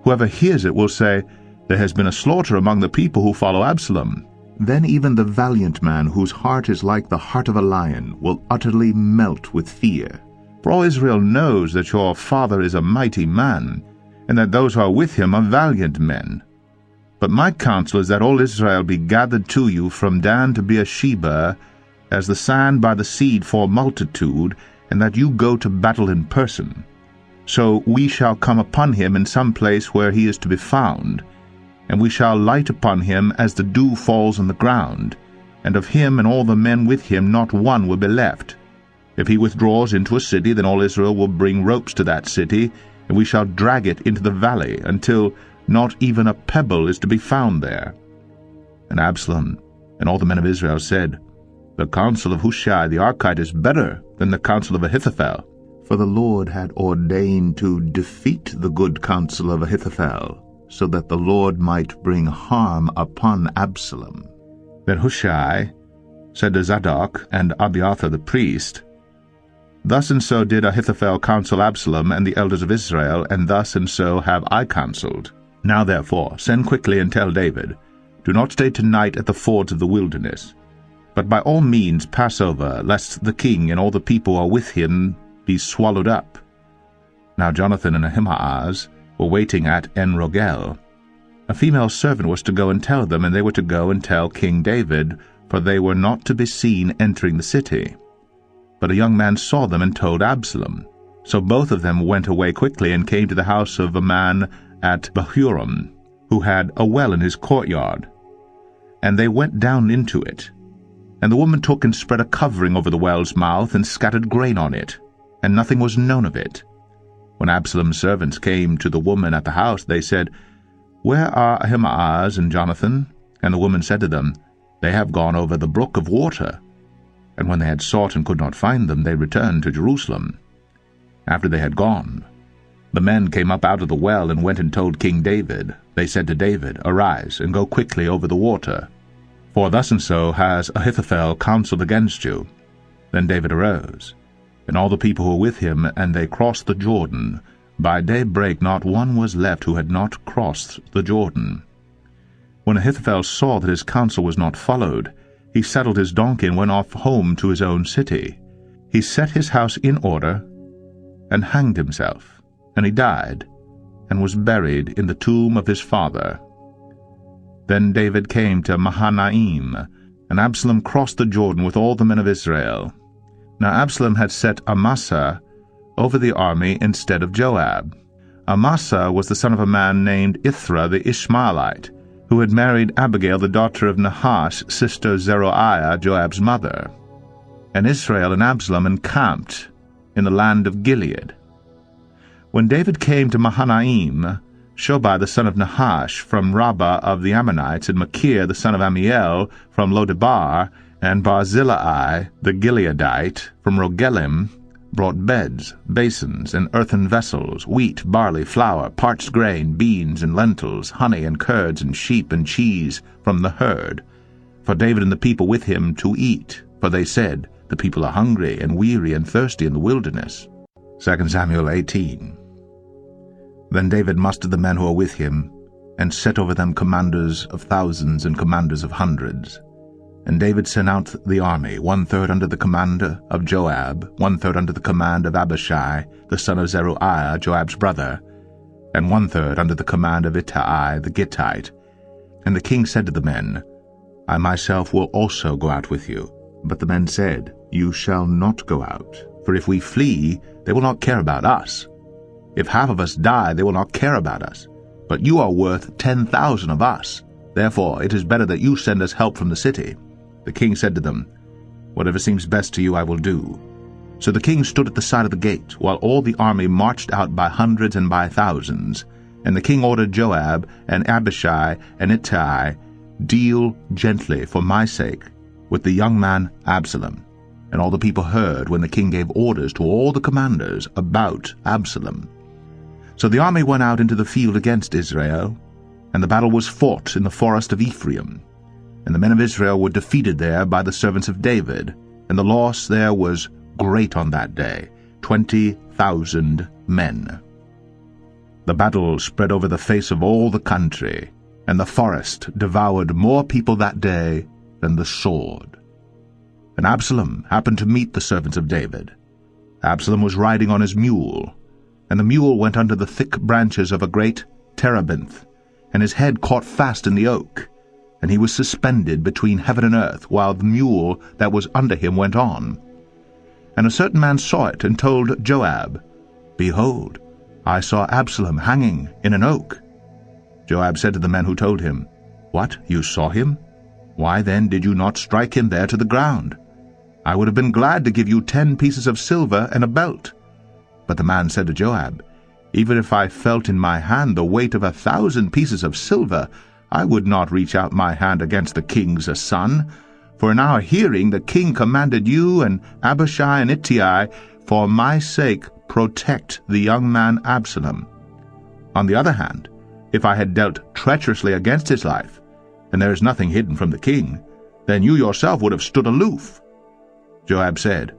whoever hears it will say, 'There has been a slaughter among the people who follow Absalom.' Then even the valiant man whose heart is like the heart of a lion will utterly melt with fear. For all Israel knows that your father is a mighty man, and that those who are with him are valiant men. But my counsel is that all Israel be gathered to you from Dan to Beersheba, as the sand by the sea for multitude, and that you go to battle in person. So we shall come upon him in some place where he is to be found, and we shall light upon him as the dew falls on the ground, and of him and all the men with him not one will be left. If he withdraws into a city, then all Israel will bring ropes to that city, and we shall drag it into the valley, until not even a pebble is to be found there." And Absalom and all the men of Israel said, "The counsel of Hushai the Archite is better than the counsel of Ahithophel." For the Lord had ordained to defeat the good counsel of Ahithophel, so that the Lord might bring harm upon Absalom. Then Hushai said to Zadok and Abiathar the priest, "Thus and so did Ahithophel counsel Absalom and the elders of Israel, and thus and so have I counseled. Now therefore send quickly and tell David, Do not stay tonight at the fords of the wilderness, but by all means pass over, lest the king and all the people who are with him be swallowed up." Now Jonathan and Ahimaaz were waiting at En-Rogel. A female servant was to go and tell them, and they were to go and tell King David, for they were not to be seen entering the city. But a young man saw them and told Absalom. So both of them went away quickly and came to the house of a man at Bahurim, who had a well in his courtyard. And they went down into it. And the woman took and spread a covering over the well's mouth and scattered grain on it, and nothing was known of it. When Absalom's servants came to the woman at the house, they said, "Where are Ahimaaz and Jonathan?" And the woman said to them, "They have gone over the brook of water." And when they had sought and could not find them, they returned to Jerusalem. After they had gone, the men came up out of the well and went and told King David. They said to David, "Arise, and go quickly over the water, for thus and so has Ahithophel counseled against you." Then David arose, and all the people who were with him, and they crossed the Jordan. By daybreak not one was left who had not crossed the Jordan. When Ahithophel saw that his counsel was not followed, he saddled his donkey and went off home to his own city. He set his house in order and hanged himself, and he died, and was buried in the tomb of his father. Then David came to Mahanaim, and Absalom crossed the Jordan with all the men of Israel. Now Absalom had set Amasa over the army instead of Joab. Amasa was the son of a man named Ithra the Ishmaelite, who had married Abigail the daughter of Nahash, sister Zeruiah, Joab's mother. And Israel and Absalom encamped in the land of Gilead. When David came to Mahanaim, Shobai the son of Nahash from Rabbah of the Ammonites, and Machir the son of Amiel from Lodebar, and Barzillai the Gileadite from Rogelim, brought beds, basins, and earthen vessels, wheat, barley, flour, parched grain, beans, and lentils, honey, and curds, and sheep, and cheese from the herd, for David and the people with him to eat. For they said, The people are hungry and weary and thirsty in the wilderness. 2 Samuel 18. Then David mustered the men who were with him, and set over them commanders of thousands and commanders of hundreds. And David sent out the army, 1/3 under the command of Joab, 1/3 under the command of Abishai, the son of Zeruiah, Joab's brother, and 1/3 under the command of Ittai the Gittite. And the king said to the men, I myself will also go out with you. But the men said, You shall not go out, for if we flee, they will not care about us. If half of us die, they will not care about us. But you are worth 10,000 of us. Therefore it is better that you send us help from the city. The king said to them, Whatever seems best to you I will do. So the king stood at the side of the gate, while all the army marched out by hundreds and by thousands. And the king ordered Joab and Abishai and Ittai, Deal gently for my sake with the young man Absalom. And all the people heard when the king gave orders to all the commanders about Absalom. So the army went out into the field against Israel, and the battle was fought in the forest of Ephraim. And the men of Israel were defeated there by the servants of David, and the loss there was great on that day, 20,000 men. The battle spread over the face of all the country, and the forest devoured more people that day than the sword. And Absalom happened to meet the servants of David. Absalom was riding on his mule, and the mule went under the thick branches of a great terebinth, and his head caught fast in the oak, and he was suspended between heaven and earth, while the mule that was under him went on. And a certain man saw it, and told Joab, Behold, I saw Absalom hanging in an oak. Joab said to the men who told him, What, you saw him? Why then did you not strike him there to the ground? I would have been glad to give you 10 pieces of silver and a belt. But the man said to Joab, Even if I felt in my hand the weight of 1,000 pieces of silver, I would not reach out my hand against the king's son. For in our hearing the king commanded you and Abishai and Ittai, For my sake protect the young man Absalom. On the other hand, if I had dealt treacherously against his life, and there is nothing hidden from the king, then you yourself would have stood aloof. Joab said,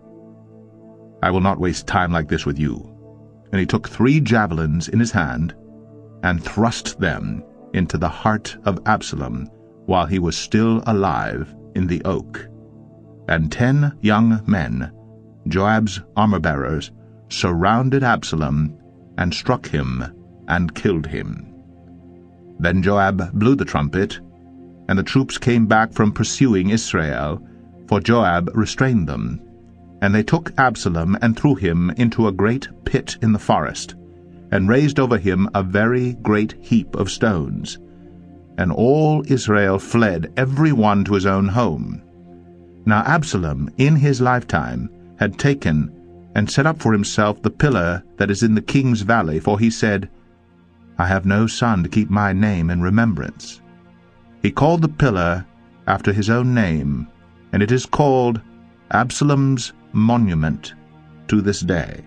I will not waste time like this with you. And he took 3 javelins in his hand, and thrust them into the heart of Absalom, while he was still alive in the oak. And 10 young men, Joab's armor-bearers, surrounded Absalom, and struck him, and killed him. Then Joab blew the trumpet, and the troops came back from pursuing Israel, for Joab restrained them. And they took Absalom and threw him into a great pit in the forest, and raised over him a very great heap of stones. And all Israel fled, every one to his own home. Now Absalom in his lifetime had taken and set up for himself the pillar that is in the king's valley, for he said, I have no son to keep my name in remembrance. He called the pillar after his own name, and it is called Absalom's monument to this day.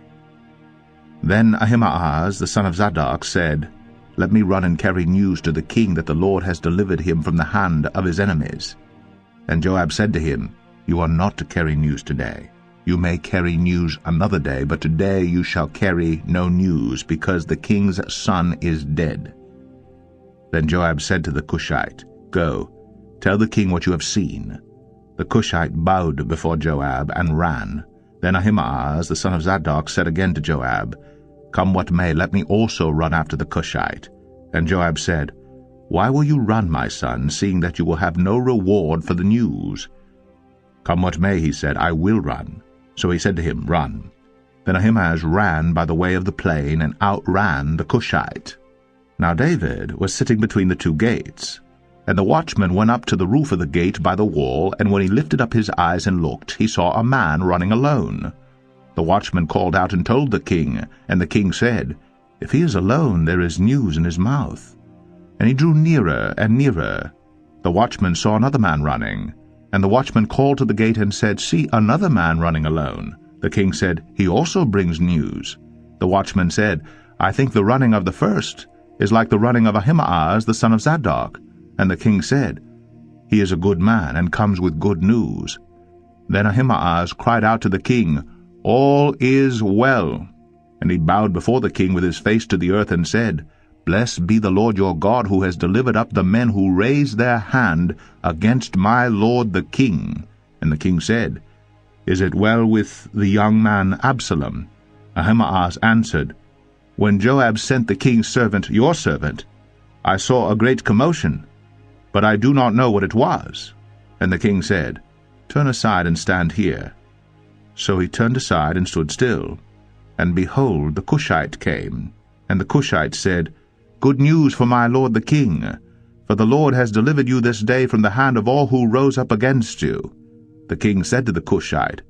Then Ahimaaz, the son of Zadok, said, Let me run and carry news to the king that the Lord has delivered him from the hand of his enemies. And Joab said to him, You are not to carry news today. You may carry news another day, but today you shall carry no news, because the king's son is dead. Then Joab said to the Cushite, Go, tell the king what you have seen. The Cushite bowed before Joab and ran. Then Ahimaaz, the son of Zadok, said again to Joab, Come what may, let me also run after the Cushite. And Joab said, Why will you run, my son, seeing that you will have no reward for the news? Come what may, he said, I will run. So he said to him, Run. Then Ahimaaz ran by the way of the plain, and outran the Cushite. Now David was sitting between the 2 gates. And the watchman went up to the roof of the gate by the wall, and when he lifted up his eyes and looked, he saw a man running alone. The watchman called out and told the king, and the king said, If he is alone, there is news in his mouth. And he drew nearer and nearer. The watchman saw another man running, and the watchman called to the gate and said, See, another man running alone. The king said, He also brings news. The watchman said, I think the running of the first is like the running of Ahimaaz the son of Zadok. And the king said, He is a good man, and comes with good news. Then Ahimaaz cried out to the king, "All is well." And he bowed before the king with his face to the earth and said, "Blessed be the Lord your God, who has delivered up the men who raised their hand against my lord the king." And the king said, "Is it well with the young man Absalom?" Ahimaaz answered, "When Joab sent the king's servant, your servant, I saw a great commotion, but I do not know what it was." And the king said, "Turn aside and stand here." So he turned aside and stood still. And behold, the Cushite came. And the Cushite said, "Good news for my lord the king, for the Lord has delivered you this day from the hand of all who rose up against you." The king said to the Cushite,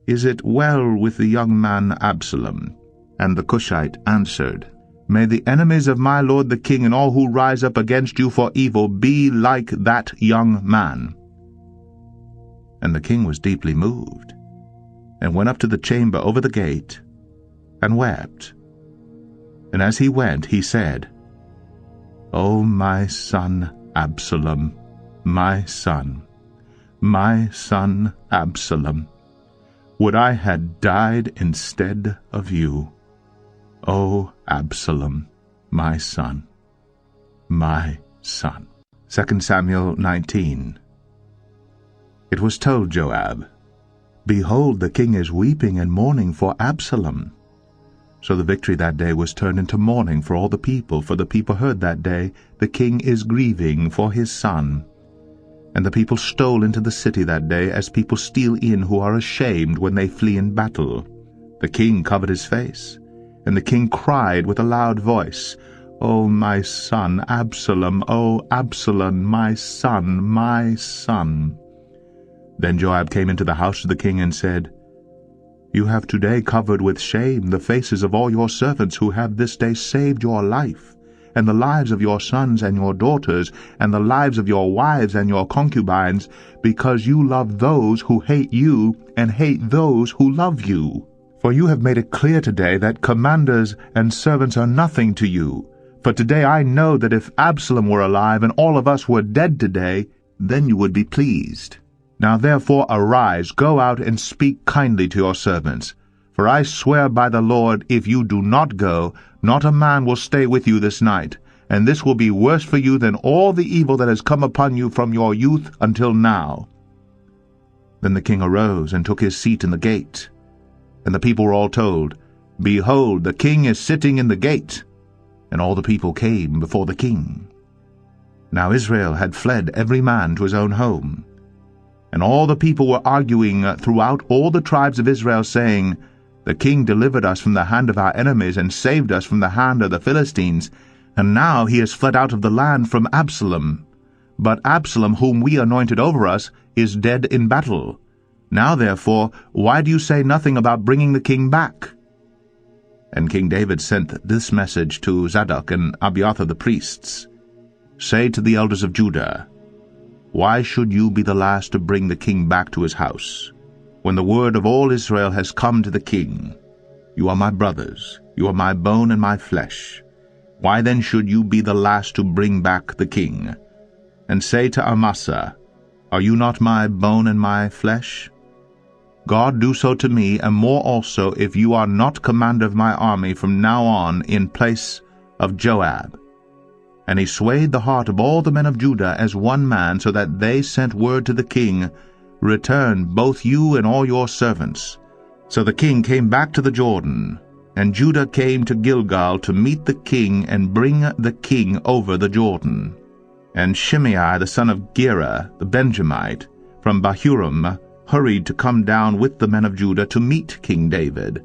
"Is it well with the young man Absalom?" And the Cushite answered, "May the enemies of my lord the king and all who rise up against you for evil be like that young man." And the king was deeply moved, and went up to the chamber over the gate, and wept. And as he went, he said, "O my son Absalom, my son Absalom, would I had died instead of you, O Absalom, my son, my son." 2 Samuel 19. It was told Joab, "Behold, the king is weeping and mourning for Absalom." So the victory that day was turned into mourning for all the people, for the people heard that day, "The king is grieving for his son." And the people stole into the city that day, as people steal in who are ashamed when they flee in battle. The king covered his face, and the king cried with a loud voice, "O my son Absalom, O Absalom, my son, my son." Then Joab came into the house of the king and said, "You have today covered with shame the faces of all your servants who have this day saved your life, and the lives of your sons and your daughters, and the lives of your wives and your concubines, because you love those who hate you, and hate those who love you. For you have made it clear today that commanders and servants are nothing to you. For today I know that if Absalom were alive and all of us were dead today, then you would be pleased. Now therefore arise, go out and speak kindly to your servants. For I swear by the Lord, if you do not go, not a man will stay with you this night, and this will be worse for you than all the evil that has come upon you from your youth until now." Then the king arose and took his seat in the gate. And the people were all told, "Behold, the king is sitting in the gate." And all the people came before the king. Now Israel had fled every man to his own home. And all the people were arguing throughout all the tribes of Israel, saying, "The king delivered us from the hand of our enemies, and saved us from the hand of the Philistines, and now he has fled out of the land from Absalom. But Absalom, whom we anointed over us, is dead in battle. Now therefore, why do you say nothing about bringing the king back?" And King David sent this message to Zadok and Abiathar the priests, "Say to the elders of Judah, why should you be the last to bring the king back to his house, when the word of all Israel has come to the king? You are my brothers, you are my bone and my flesh. Why then should you be the last to bring back the king? And say to Amasa, Are you not my bone and my flesh? God do so to me, and more also, if you are not commander of my army from now on in place of Joab." And he swayed the heart of all the men of Judah as one man, so that they sent word to the king, "Return, both you and all your servants." So the king came back to the Jordan, and Judah came to Gilgal to meet the king and bring the king over the Jordan. And Shimei the son of Gera, the Benjamite, from Bahurim, hurried to come down with the men of Judah to meet King David.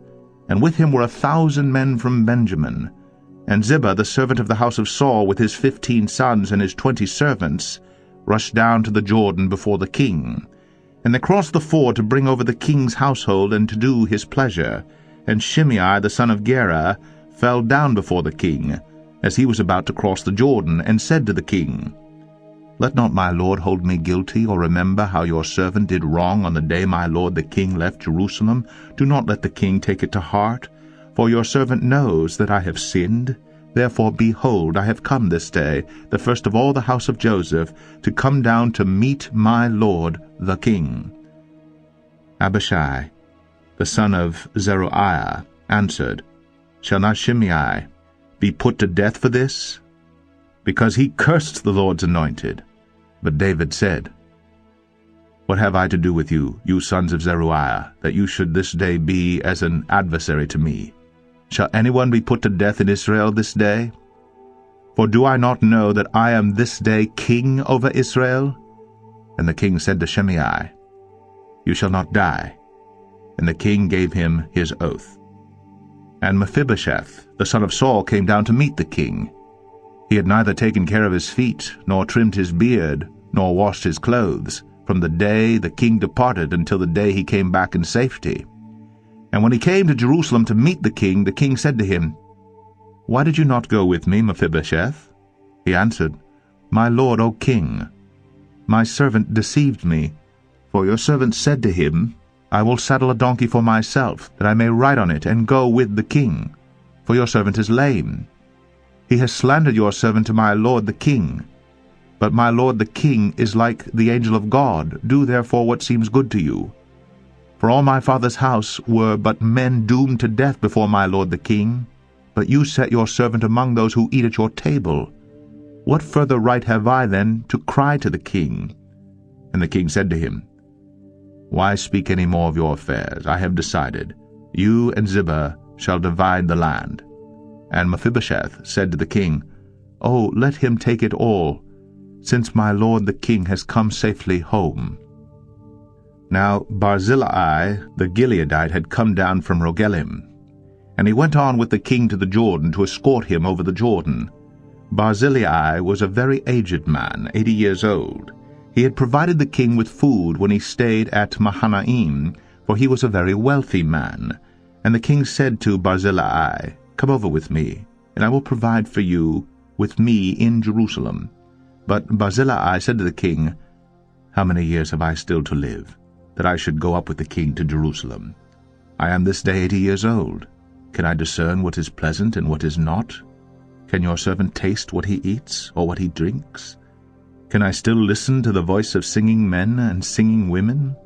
And with him were 1,000 men from Benjamin. And Ziba, the servant of the house of Saul, with his 15 sons and his 20 servants, rushed down to the Jordan before the king. And they crossed the ford to bring over the king's household and to do his pleasure. And Shimei the son of Gera fell down before the king, as he was about to cross the Jordan, and said to the king, "Let not my lord hold me guilty, or remember how your servant did wrong on the day my lord the king left Jerusalem. Do not let the king take it to heart. For your servant knows that I have sinned. Therefore, behold, I have come this day, the first of all the house of Joseph, to come down to meet my lord the king." Abishai, the son of Zeruiah, answered, Shall not Shimei be put to death for this? Because he cursed the Lord's anointed. But David said, What have I to do with you, you sons of Zeruiah, that you should this day be as an adversary to me? Shall anyone be put to death in Israel this day? For do I not know that I am this day king over Israel? And the king said to Shimei, You shall not die. And the king gave him his oath. And Mephibosheth, the son of Saul, came down to meet the king. He had neither taken care of his feet, nor trimmed his beard, nor washed his clothes, from the day the king departed until the day he came back in safety. And when he came to Jerusalem to meet the king said to him, Why did you not go with me, Mephibosheth? He answered, My lord, O king, my servant deceived me. For your servant said to him, I will saddle a donkey for myself, that I may ride on it and go with the king. For your servant is lame. He has slandered your servant to my lord the king. But my lord the king is like the angel of God. Do therefore what seems good to you. For all my father's house were but men doomed to death before my lord the king. But you set your servant among those who eat at your table. What further right have I, then, to cry to the king? And the king said to him, Why speak any more of your affairs? I have decided. You and Ziba shall divide the land. And Mephibosheth said to the king, Oh, let him take it all, since my lord the king has come safely home. Now Barzillai the Gileadite had come down from Rogelim, and he went on with the king to the Jordan to escort him over the Jordan. Barzillai was a very aged man, 80 years old. He had provided the king with food when he stayed at Mahanaim, for he was a very wealthy man. And the king said to Barzillai, Come over with me, and I will provide for you with me in Jerusalem. But Barzillai said to the king, How many years have I still to live, that I should go up with the king to Jerusalem? I am this day 80 years old. Can I discern what is pleasant and what is not? Can your servant taste what he eats, or what he drinks? Can I still listen to the voice of singing men and singing women?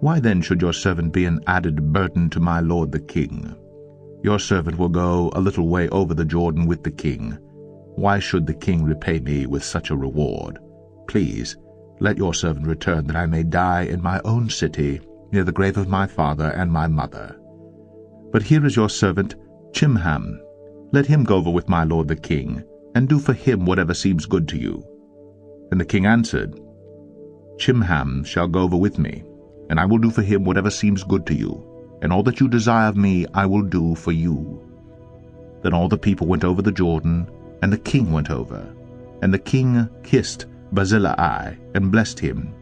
Why then should your servant be an added burden to my lord the king? Your servant will go a little way over the Jordan with the king. Why should the king repay me with such a reward? Please, let your servant return, that I may die in my own city, near the grave of my father and my mother. But here is your servant Chimham. Let him go over with my lord the king, and do for him whatever seems good to you. And the king answered, Chimham shall go over with me, and I will do for him whatever seems good to you, and all that you desire of me I will do for you. Then all the people went over the Jordan, and the king went over. And the king kissed Barzillai and blessed him,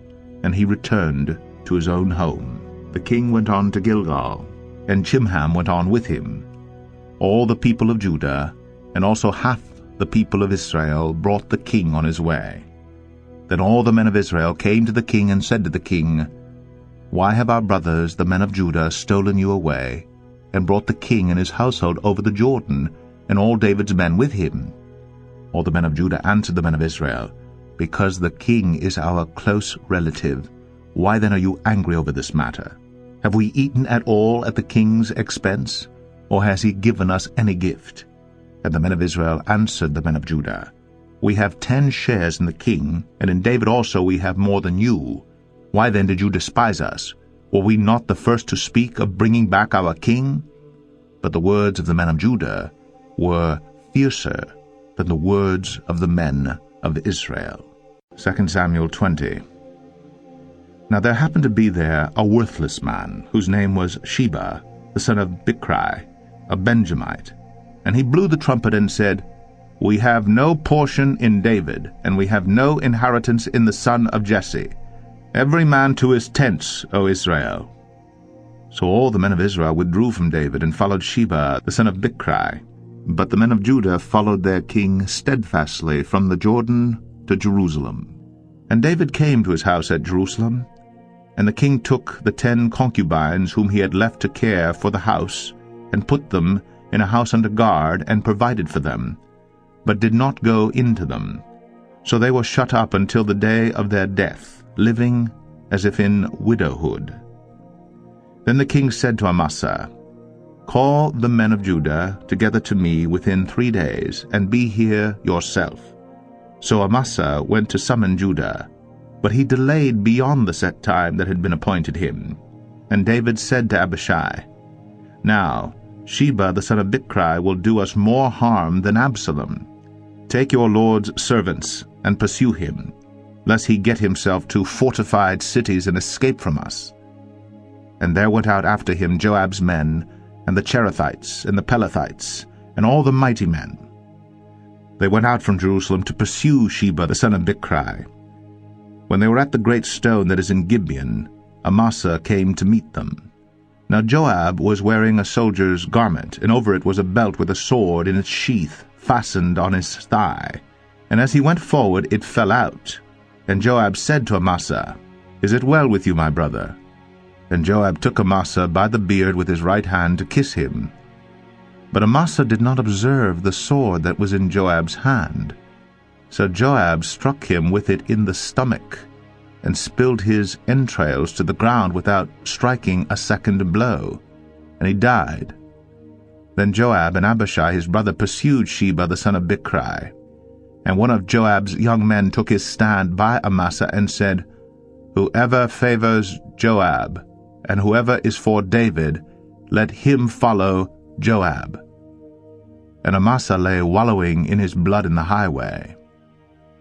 and he returned to his own home. The king went on to Gilgal, and Chimham went on with him. All the people of Judah, and also half the people of Israel, brought the king on his way. Then all the men of Israel came to the king and said to the king, Why have our brothers, the men of Judah, stolen you away, and brought the king and his household over the Jordan, and all David's men with him? All the men of Judah answered the men of Israel, Because the king is our close relative. Why then are you angry over this matter? Have we eaten at all at the king's expense, or has he given us any gift? And the men of Israel answered the men of Judah, We have 10 shares in the king, and in David also we have more than you. Why then did you despise us? Were we not the first to speak of bringing back our king? But the words of the men of Judah were fiercer than the words of the men of Israel. 2 Samuel 20. Now there happened to be there a worthless man, whose name was Sheba, the son of Bichri, a Benjamite. And he blew the trumpet and said, We have no portion in David, and we have no inheritance in the son of Jesse. Every man to his tents, O Israel. So all the men of Israel withdrew from David and followed Sheba, the son of Bichri. But the men of Judah followed their king steadfastly from the Jordan to Jerusalem. And David came to his house at Jerusalem, and the king took the 10 concubines whom he had left to care for the house, and put them in a house under guard, and provided for them, but did not go into them. So they were shut up until the day of their death, living as if in widowhood. Then the king said to Amasa, "Call the men of Judah together to me within 3 days, and be here yourself." So Amasa went to summon Judah, but he delayed beyond the set time that had been appointed him. And David said to Abishai, "Now Sheba the son of Bichri will do us more harm than Absalom. Take your lord's servants and pursue him, lest he get himself to fortified cities and escape from us." And there went out after him Joab's men, and the Cherethites, and the Pelethites, and all the mighty men. They went out from Jerusalem to pursue Sheba the son of Bichri. When they were at the great stone that is in Gibeon, Amasa came to meet them. Now Joab was wearing a soldier's garment, and over it was a belt with a sword in its sheath fastened on his thigh. And as he went forward it fell out. And Joab said to Amasa, "Is it well with you, my brother?" And Joab took Amasa by the beard with his right hand to kiss him. But Amasa did not observe the sword that was in Joab's hand. So Joab struck him with it in the stomach, and spilled his entrails to the ground without striking a second blow, and he died. Then Joab and Abishai his brother pursued Sheba the son of Bichri. And one of Joab's young men took his stand by Amasa and said, "Whoever favors Joab, and whoever is for David, let him follow Joab." And Amasa lay wallowing in his blood in the highway.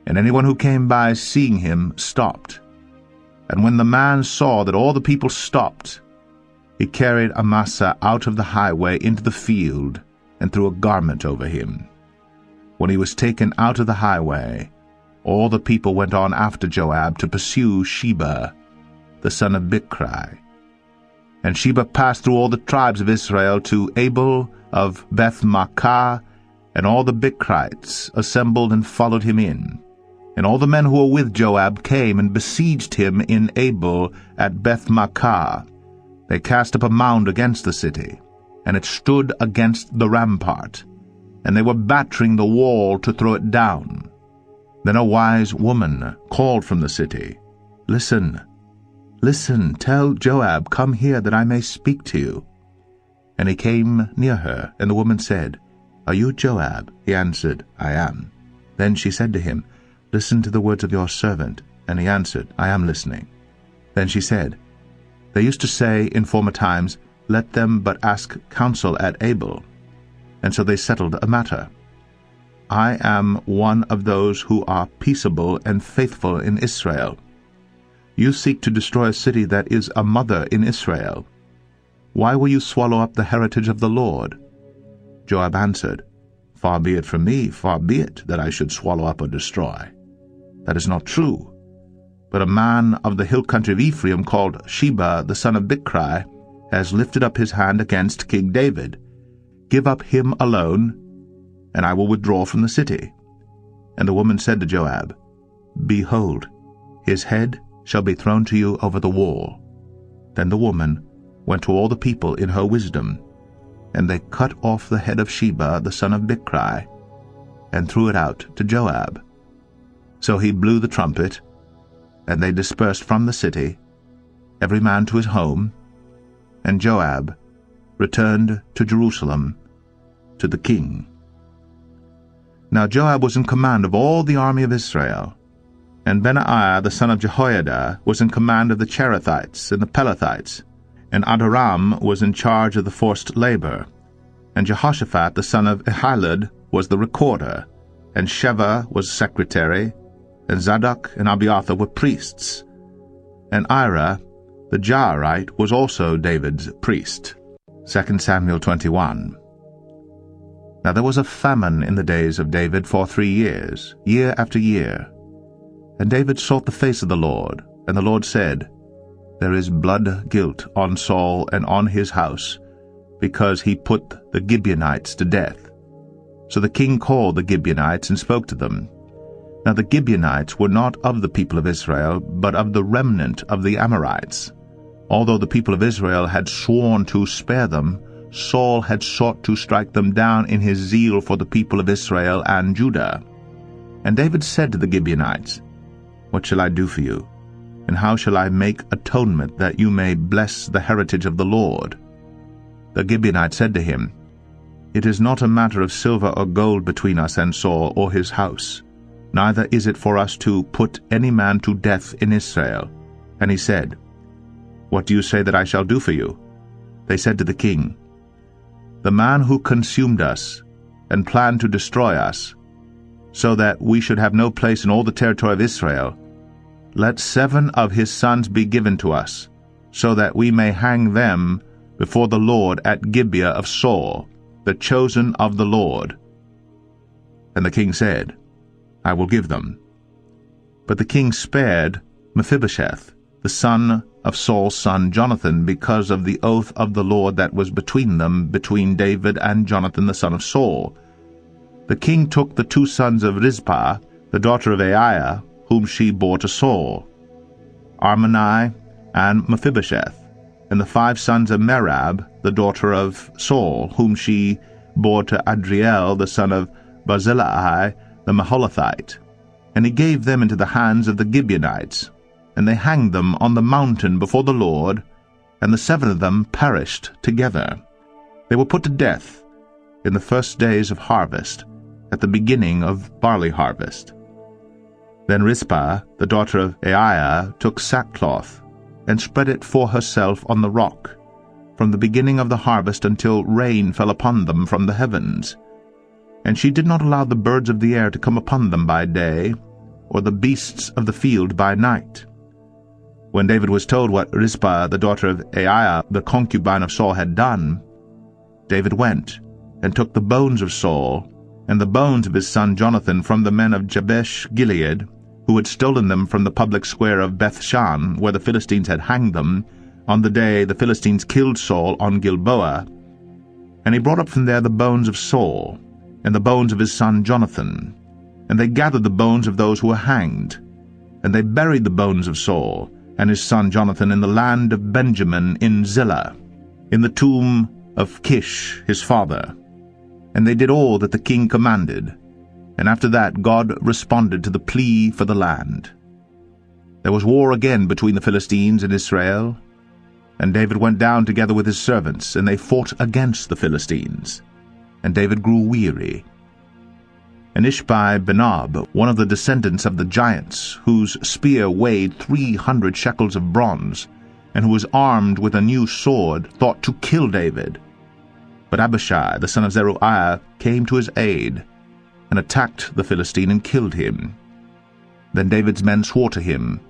And anyone who came by seeing him stopped. And when the man saw that all the people stopped, he carried Amasa out of the highway into the field and threw a garment over him. When he was taken out of the highway, all the people went on after Joab to pursue Sheba, the son of Bichri. And Sheba passed through all the tribes of Israel to Abel of Beth-maachah, and all the Bichrites assembled and followed him in. And all the men who were with Joab came and besieged him in Abel at Beth-maachah. They cast up a mound against the city, and it stood against the rampart, and they were battering the wall to throw it down. Then a wise woman called from the city, "Listen, listen, tell Joab, come here that I may speak to you." And he came near her, and the woman said, "Are you Joab?" He answered, "I am." Then she said to him, "Listen to the words of your servant." And he answered, "I am listening." Then she said, "They used to say in former times, 'Let them but ask counsel at Abel.' And so they settled a matter. I am one of those who are peaceable and faithful in Israel. You seek to destroy a city that is a mother in Israel. Why will you swallow up the heritage of the Lord?" Joab answered, "Far be it from me, far be it, that I should swallow up or destroy. That is not true. But a man of the hill country of Ephraim called Sheba the son of Bichri has lifted up his hand against King David. Give up him alone, and I will withdraw from the city." And the woman said to Joab, "Behold, his head shall be thrown to you over the wall." Then the woman went to all the people in her wisdom, and they cut off the head of Sheba the son of Bichri, and threw it out to Joab. So he blew the trumpet, and they dispersed from the city, every man to his home, and Joab returned to Jerusalem to the king. Now Joab was in command of all the army of Israel, and Benaiah the son of Jehoiada was in command of the Cherethites and the Pelethites, and Adoram was in charge of the forced labor, and Jehoshaphat the son of Ahilud was the recorder, and Sheva was secretary, and Zadok and Abiathar were priests, and Ira the Jairite was also David's priest. 2 Samuel 21. Now there was a famine in the days of David for 3 years, year after year. And David sought the face of the Lord, and the Lord said, "There is blood guilt on Saul and on his house, because he put the Gibeonites to death." So the king called the Gibeonites and spoke to them. Now the Gibeonites were not of the people of Israel, but of the remnant of the Amorites. Although the people of Israel had sworn to spare them, Saul had sought to strike them down in his zeal for the people of Israel and Judah. And David said to the Gibeonites, "What shall I do for you?" And how shall I make atonement that you may bless the heritage of the Lord? The Gibeonite said to him, It is not a matter of silver or gold between us and Saul or his house, neither is it for us to put any man to death in Israel. And he said, What do you say that I shall do for you? They said to the king, The man who consumed us and planned to destroy us, so that we should have no place in all the territory of Israel, let 7 of his sons be given to us, so that we may hang them before the Lord at Gibeon of Saul, the chosen of the Lord. And the king said, I will give them. But the king spared Mephibosheth, the son of Saul's son Jonathan, because of the oath of the Lord that was between them, between David and Jonathan the son of Saul. The king took the 2 sons of Rizpah, the daughter of Aiah, whom she bore to Saul, Armoni and Mephibosheth, and the 5 sons of Merab, the daughter of Saul, whom she bore to Adriel, the son of Barzillai, the Maholathite. And he gave them into the hands of the Gibeonites, and they hanged them on the mountain before the Lord, and the 7 of them perished together. They were put to death in the first days of harvest, at the beginning of barley harvest. Then Rizpah, the daughter of Aiah, took sackcloth, and spread it for herself on the rock, from the beginning of the harvest until rain fell upon them from the heavens. And she did not allow the birds of the air to come upon them by day, or the beasts of the field by night. When David was told what Rizpah, the daughter of Aiah, the concubine of Saul, had done, David went and took the bones of Saul and the bones of his son Jonathan from the men of Jabesh Gilead, who had stolen them from the public square of Bethshan, where the Philistines had hanged them, on the day the Philistines killed Saul on Gilboa. And he brought up from there the bones of Saul, and the bones of his son Jonathan. And they gathered the bones of those who were hanged. And they buried the bones of Saul and his son Jonathan in the land of Benjamin in Zillah, in the tomb of Kish his father. And they did all that the king commanded. And after that God responded to the plea for the land. There was war again between the Philistines and Israel, and David went down together with his servants, and they fought against the Philistines. And David grew weary. And Ishbi-benob, one of the descendants of the giants, whose spear weighed 300 shekels of bronze, and who was armed with a new sword, thought to kill David. But Abishai, the son of Zeruiah, came to his aid, and attacked the Philistine and killed him. Then David's men swore to him,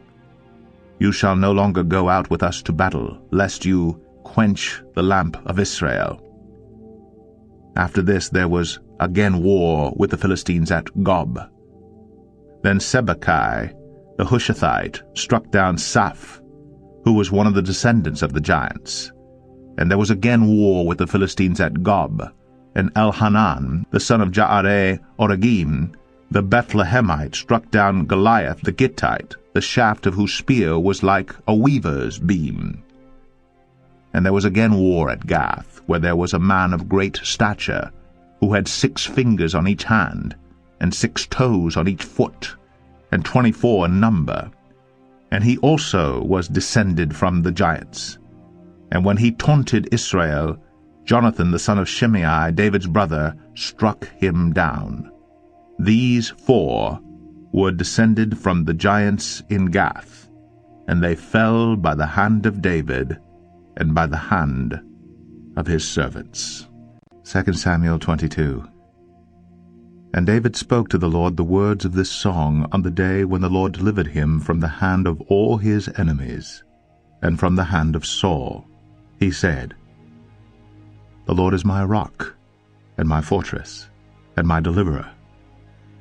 You shall no longer go out with us to battle, lest you quench the lamp of Israel. After this there was again war with the Philistines at Gob. Then Sibbechai, the Hushathite, struck down Saph, who was one of the descendants of the giants. And there was again war with the Philistines at Gob. And Elhanan, the son of Jaare-Oregim, the Bethlehemite, struck down Goliath the Gittite, the shaft of whose spear was like a weaver's beam. And there was again war at Gath, where there was a man of great stature, who had 6 fingers on each hand, and 6 toes on each foot, and 24 in number. And he also was descended from the giants. And when he taunted Israel, Jonathan the son of Shimei, David's brother, struck him down. These 4 were descended from the giants in Gath, and they fell by the hand of David and by the hand of his servants. 2 Samuel 22. And David spoke to the Lord the words of this song on the day when the Lord delivered him from the hand of all his enemies, and from the hand of Saul. He said, The Lord is my rock, and my fortress, and my deliverer,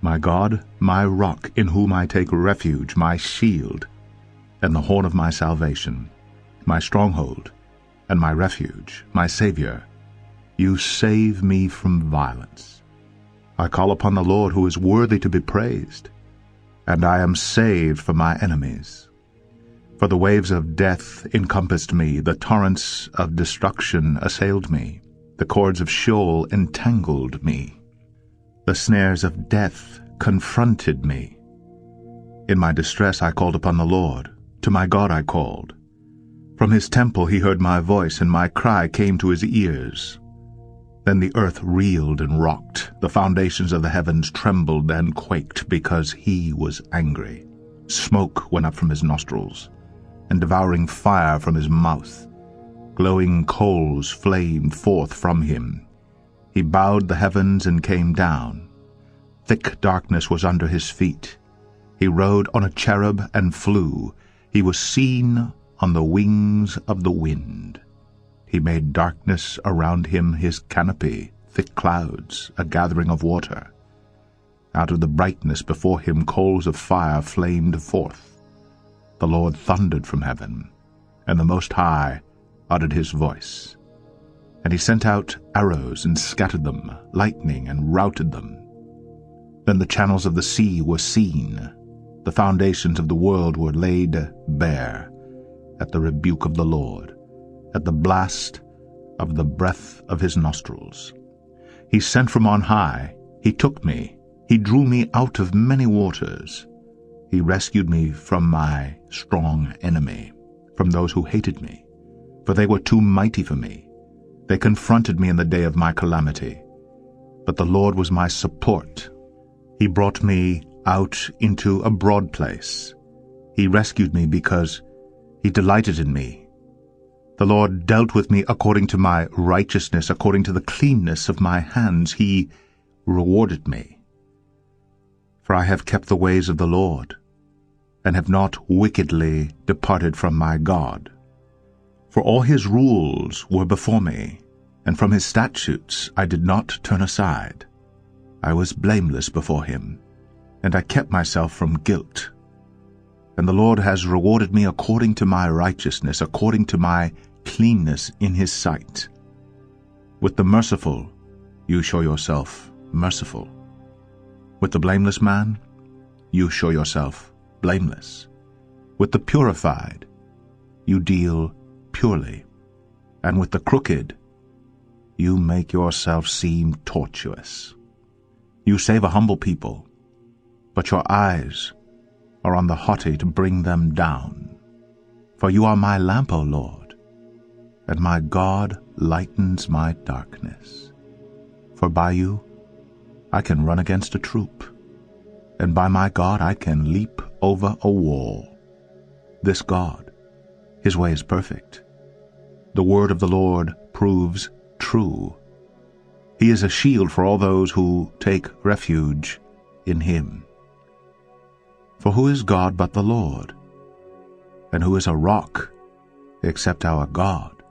my God, my rock, in whom I take refuge, my shield, and the horn of my salvation, my stronghold, and my refuge, my Savior. You save me from violence. I call upon the Lord, who is worthy to be praised, and I am saved from my enemies. For the waves of death encompassed me, the torrents of destruction assailed me, the cords of Sheol entangled me. The snares of death confronted me. In my distress I called upon the Lord. To my God I called. From his temple he heard my voice, and my cry came to his ears. Then the earth reeled and rocked, the foundations of the heavens trembled and quaked, because he was angry. Smoke went up from his nostrils, and devouring fire from his mouth. Glowing coals flamed forth from him. He bowed the heavens and came down. Thick darkness was under his feet. He rode on a cherub and flew. He was seen on the wings of the wind. He made darkness around him his canopy, thick clouds, a gathering of water. Out of the brightness before him coals of fire flamed forth. The Lord thundered from heaven, and the Most High uttered his voice. And he sent out arrows and scattered them, lightning and routed them. Then the channels of the sea were seen. The foundations of the world were laid bare at the rebuke of the Lord, at the blast of the breath of his nostrils. He sent from on high. He took me. He drew me out of many waters. He rescued me from my strong enemy, from those who hated me, for they were too mighty for me. They confronted me in the day of my calamity. But the Lord was my support. He brought me out into a broad place. He rescued me because he delighted in me. The Lord dealt with me according to my righteousness, according to the cleanness of my hands. He rewarded me. For I have kept the ways of the Lord, and have not wickedly departed from my God. For all his rules were before me, and from his statutes I did not turn aside. I was blameless before him, and I kept myself from guilt. And the Lord has rewarded me according to my righteousness, according to my cleanness in his sight. With the merciful you show yourself merciful. With the blameless man you show yourself blameless. With the purified you deal purely, and with the crooked you make yourself seem tortuous. You save a humble people, but your eyes are on the haughty to bring them down. For you are my lamp, O Lord, and my God lightens my darkness. For by you I can run against a troop, and by my God I can leap over a wall. This God, his way is perfect. The word of the Lord proves true. He is a shield for all those who take refuge in him. For who is God but the Lord? And who is a rock except our God?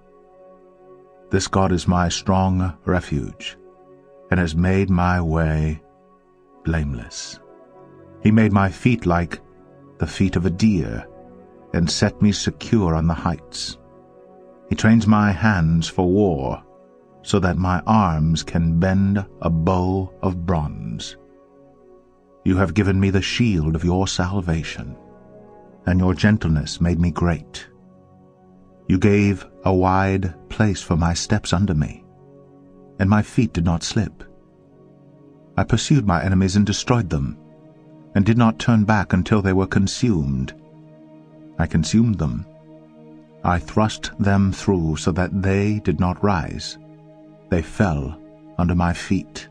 This God is my strong refuge, and has made my way blameless. He made my feet like the feet of a deer, and set me secure on the heights. He trains my hands for war, so that my arms can bend a bow of bronze. You have given me the shield of your salvation, and your gentleness made me great. You gave a wide place for my steps under me, and my feet did not slip. I pursued my enemies and destroyed them, and did not turn back until they were consumed. I consumed them. I thrust them through so that they did not rise. They fell under my feet.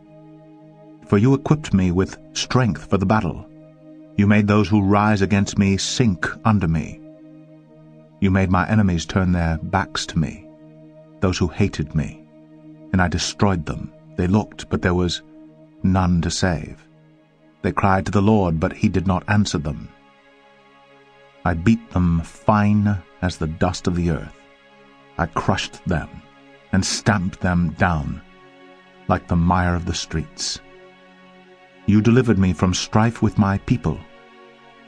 For you equipped me with strength for the battle. You made those who rise against me sink under me. You made my enemies turn their backs to me, those who hated me, and I destroyed them. They looked, but there was none to save. They cried to the Lord, but he did not answer them. I beat them fine as the dust of the earth. I crushed them and stamped them down like the mire of the streets. You delivered me from strife with my people.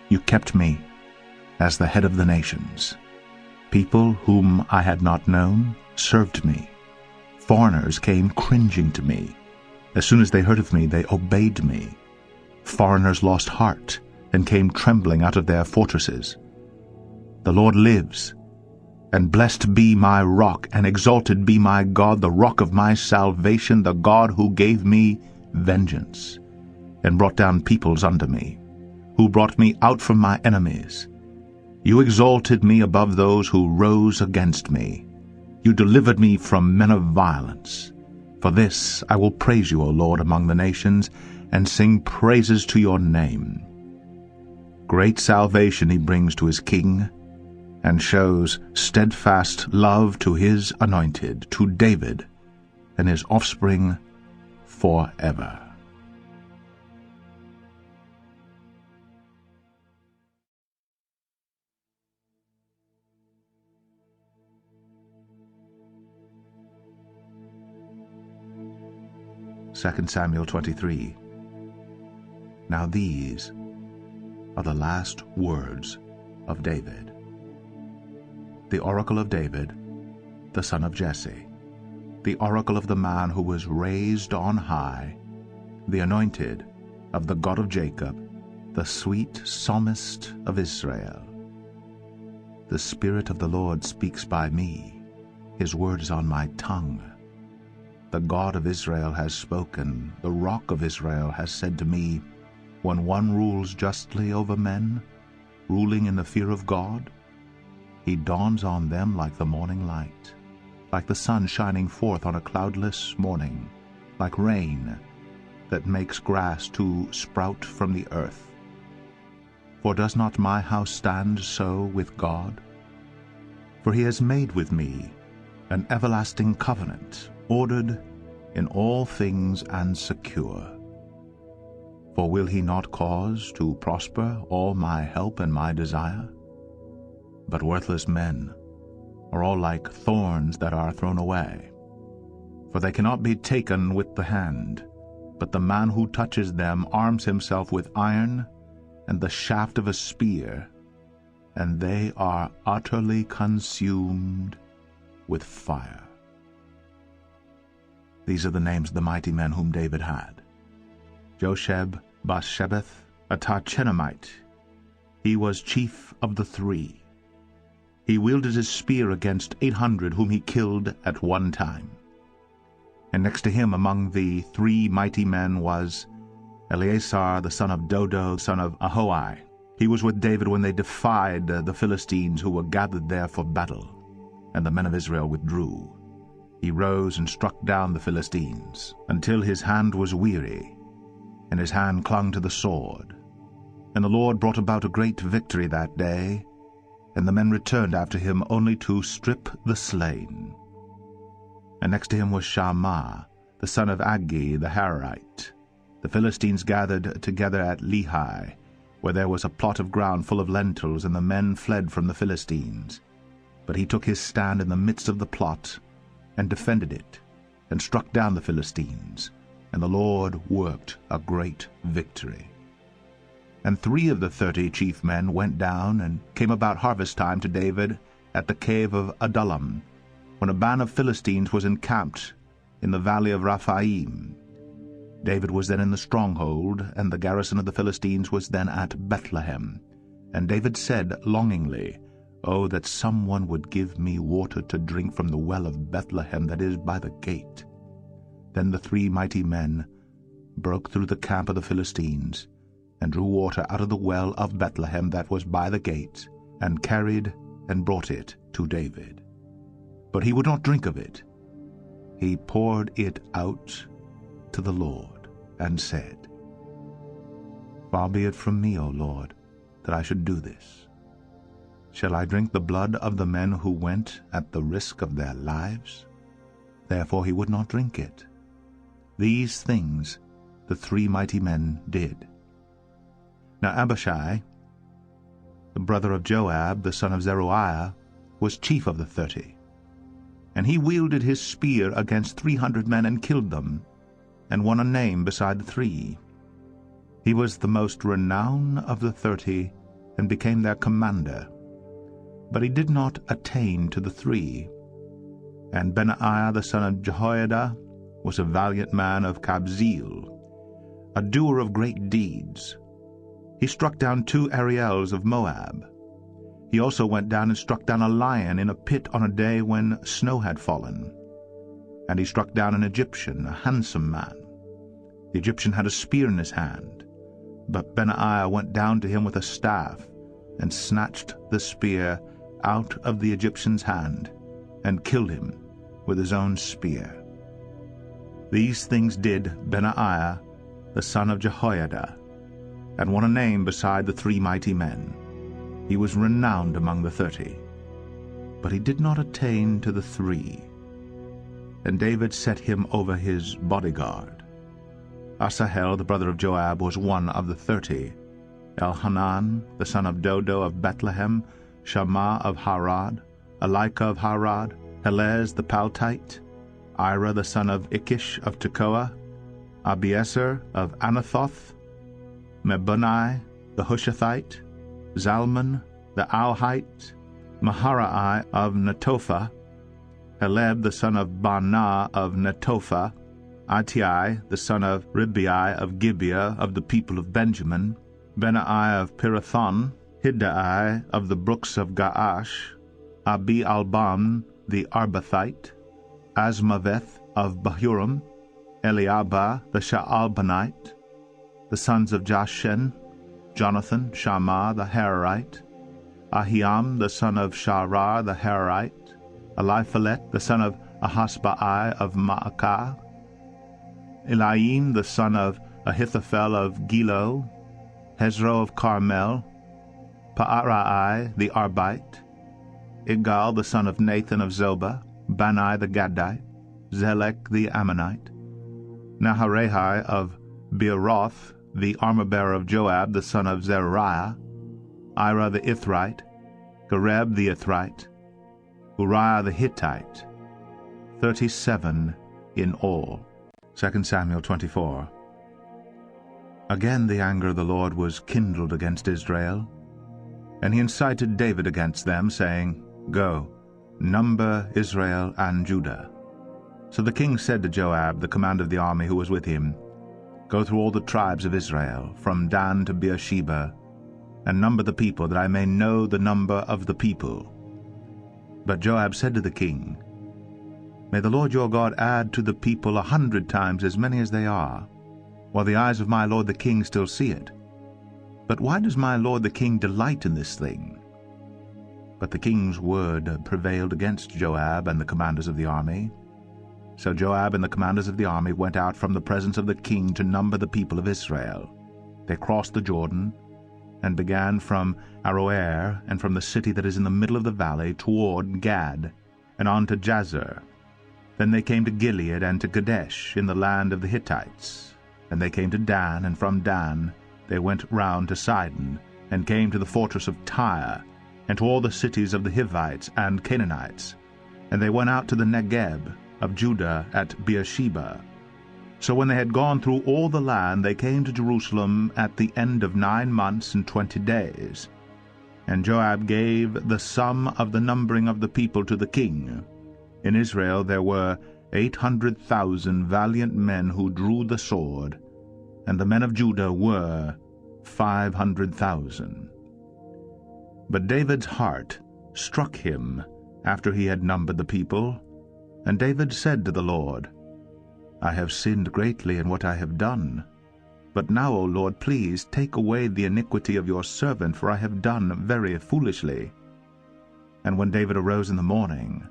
You kept me as the head of the nations. People whom I had not known served me. Foreigners came cringing to me. As soon as they heard of me, they obeyed me. Foreigners lost heart and came trembling out of their fortresses. The Lord lives, and blessed be my rock, and exalted be my God, the rock of my salvation, the God who gave me vengeance, and brought down peoples under me, who brought me out from my enemies. You exalted me above those who rose against me. You delivered me from men of violence. For this I will praise you, O Lord, among the nations, and sing praises to your name. Great salvation he brings to his king, and shows steadfast love to his anointed, to David and his offspring forever. Second Samuel 23. Now these are the last words of David. The oracle of David, the son of Jesse, the oracle of the man who was raised on high, the anointed of the God of Jacob, the sweet psalmist of Israel. The Spirit of the Lord speaks by me, his word is on my tongue. The God of Israel has spoken, the Rock of Israel has said to me, when one rules justly over men, ruling in the fear of God, he dawns on them like the morning light, like the sun shining forth on a cloudless morning, like rain that makes grass to sprout from the earth. For does not my house stand so with God? For he has made with me an everlasting covenant, ordered in all things and secure. For will he not cause to prosper all my help and my desire? But worthless men are all like thorns that are thrown away. For they cannot be taken with the hand, but the man who touches them arms himself with iron and the shaft of a spear, and they are utterly consumed with fire. These are the names of the mighty men whom David had: Josheb, Bathshebeth, a Tarchenamite. He was chief of the 3. He wielded his spear against 800 whom he killed at one time. And next to him among the 3 mighty men was Eleazar the son of Dodo, son of Ahoai. He was with David when they defied the Philistines who were gathered there for battle, and the men of Israel withdrew. He rose and struck down the Philistines, until his hand was weary, and his hand clung to the sword. And the Lord brought about a great victory that day, and the men returned after him only to strip the slain. And next to him was Shammah, the son of Aggi the Hararite. The Philistines gathered together at Lehi, where there was a plot of ground full of lentils, and the men fled from the Philistines. But he took his stand in the midst of the plot, and defended it, and struck down the Philistines, and the Lord worked a great victory. And 3 of the 30 chief men went down and came about harvest time to David at the cave of Adullam, when a band of Philistines was encamped in the valley of Rephaim. David was then in the stronghold, and the garrison of the Philistines was then at Bethlehem. And David said longingly, "Oh, that someone would give me water to drink from the well of Bethlehem that is by the gate." Then the 3 mighty men broke through the camp of the Philistines, and drew water out of the well of Bethlehem that was by the gate, and carried and brought it to David. But he would not drink of it. He poured it out to the Lord, and said, "Far be it from me, O Lord, that I should do this. Shall I drink the blood of the men who went at the risk of their lives?" Therefore he would not drink it. These things the 3 mighty men did. Now Abishai, the brother of Joab, the son of Zeruiah, was chief of the 30. And he wielded his spear against 300 men and killed them, and won a name beside the 3. He was the most renowned of the 30, and became their commander. But he did not attain to the 3. And Benaiah the son of Jehoiada was a valiant man of Kabzeel, a doer of great deeds. He struck down 2 Ariels of Moab. He also went down and struck down a lion in a pit on a day when snow had fallen. And he struck down an Egyptian, a handsome man. The Egyptian had a spear in his hand, but Benaiah went down to him with a staff, and snatched the spear out of the Egyptian's hand, and killed him with his own spear. These things did Benaiah the son of Jehoiada, and won a name beside the 3 mighty men. He was renowned among the 30, but he did not attain to the 3. And David set him over his bodyguard. Asahel the brother of Joab was one of the 30. Elhanan the son of Dodo of Bethlehem, Shammah of Harad, Elika of Harad, Helez the Paltite, Ira the son of Ikish of Tekoa, Abiezer of Anathoth, Mebunai the Hushathite, Zalman the Auhite, Maharai of Netophah, Heleb the son of Baanah of Netophah, Attai the son of Ribai of Gibeah of the people of Benjamin, Benaiah of Pirathon, Hiddai of the brooks of Gaash, Abi-albam the Arbathite, Asmaveth of Bahurim, Eliabah the Shaalbanite, the sons of Jashen, Jonathan, Shammah the Hararite, Ahiam the son of Sharar the Hararite, Eliphalet the son of Ahasbai of Maacah, Eliam the son of Ahithophel of Gilo, Hezro of Carmel, Paarai the Arbite, Igal the son of Nathan of Zobah, Bani the Gadite, Zelek the Ammonite, Naharai of Beeroth, the armor-bearer of Joab the son of Zeruiah, Ira the Ithrite, Gareb the Ithrite, Uriah the Hittite, 37 in all. 2 Samuel 24. Again the anger of the Lord was kindled against Israel, and he incited David against them, saying, Go, number Israel and Judah. So the king said to Joab, the commander of the army who was with him, Go through all the tribes of Israel, from Dan to Beersheba, and number the people, that I may know the number of the people. But Joab said to the king, May the Lord your God add to the people 100 times as many as they are, while the eyes of my lord the king still see it. But why does my lord the king delight in this thing? But the king's word prevailed against Joab and the commanders of the army. So Joab and the commanders of the army went out from the presence of the king to number the people of Israel. They crossed the Jordan, and began from Aroer, and from the city that is in the middle of the valley, toward Gad, and on to Jazer. Then they came to Gilead and to Kadesh, in the land of the Hittites. And they came to Dan, and from Dan they went round to Sidon, and came to the fortress of Tyre, and to all the cities of the Hivites and Canaanites. And they went out to the Negeb of Judah at Beersheba. So when they had gone through all the land, they came to Jerusalem at the end of 9 months and 20 days. And Joab gave the sum of the numbering of the people to the king. In Israel there were 800,000 valiant men who drew the sword, and the men of Judah were 500,000. But David's heart struck him after he had numbered the people, and David said to the Lord, I have sinned greatly in what I have done. But now, O Lord, please take away the iniquity of your servant, for I have done very foolishly. And when David arose in the morning,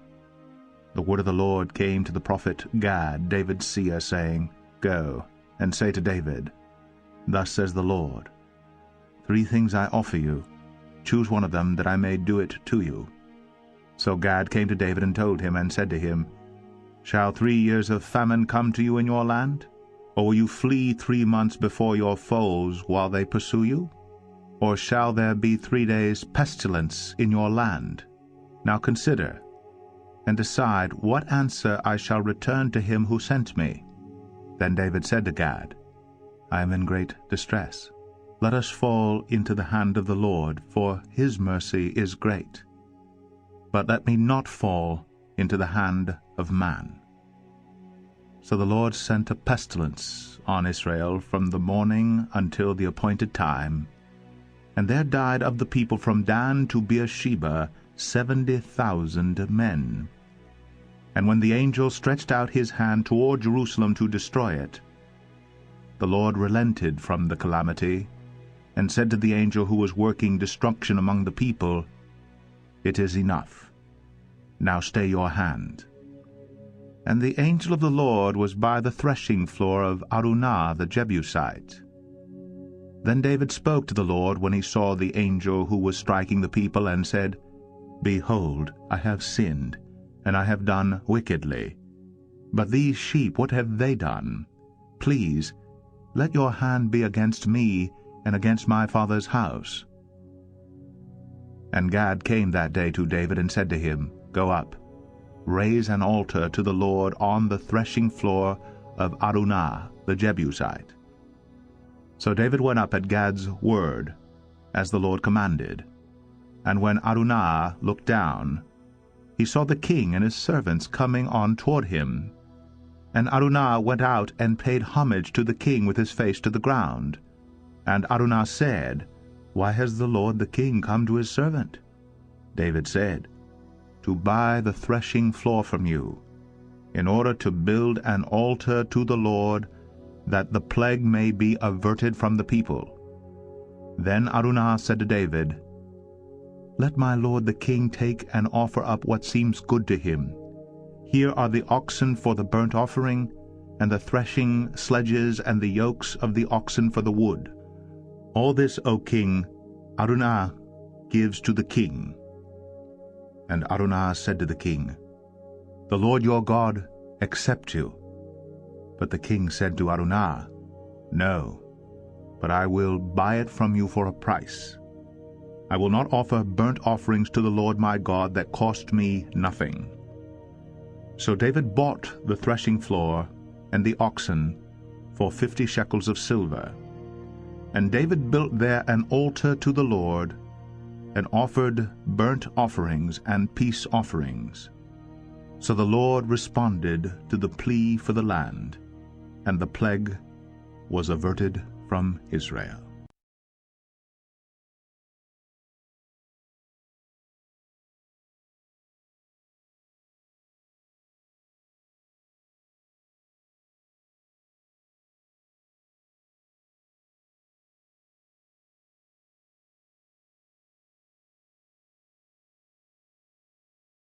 the word of the Lord came to the prophet Gad, David's seer, saying, Go, and say to David, Thus says the Lord, 3 things I offer you. Choose one of them, that I may do it to you. So Gad came to David and told him, and said to him, Shall 3 years of famine come to you in your land? Or will you flee 3 months before your foes while they pursue you? Or shall there be 3 days pestilence in your land? Now consider, and decide what answer I shall return to him who sent me. Then David said to Gad, I am in great distress. Let us fall into the hand of the Lord, for his mercy is great. But let me not fall into the hand of man. So the Lord sent a pestilence on Israel from the morning until the appointed time, and there died of the people from Dan to Beersheba 70,000 men. And when the angel stretched out his hand toward Jerusalem to destroy it, the Lord relented from the calamity, and said to the angel who was working destruction among the people, "It is enough. Now stay your hand." And the angel of the Lord was by the threshing floor of Araunah the Jebusite. Then David spoke to the Lord when he saw the angel who was striking the people, and said, "Behold, I have sinned, and I have done wickedly. But these sheep, what have they done? Please, let your hand be against me and against my father's house." And Gad came that day to David and said to him, "Go up, raise an altar to the Lord on the threshing floor of Araunah the Jebusite." So David went up at Gad's word, as the Lord commanded. And when Araunah looked down, he saw the king and his servants coming on toward him. And Araunah went out and paid homage to the king with his face to the ground. And Araunah said, "Why has the Lord the king come to his servant?" David said, "To buy the threshing floor from you, in order to build an altar to the Lord, that the plague may be averted from the people." Then Araunah said to David, "Let my lord the king take and offer up what seems good to him. Here are the oxen for the burnt offering, and the threshing sledges and the yokes of the oxen for the wood. All this, O king, Araunah gives to the king." And Araunah said to the king, "The Lord your God accept you." But the king said to Araunah, "No, but I will buy it from you for a price. I will not offer burnt offerings to the Lord my God that cost me nothing." So David bought the threshing floor and the oxen for 50 shekels of silver. And David built there an altar to the Lord, and offered burnt offerings and peace offerings. So the Lord responded to the plea for the land, and the plague was averted from Israel.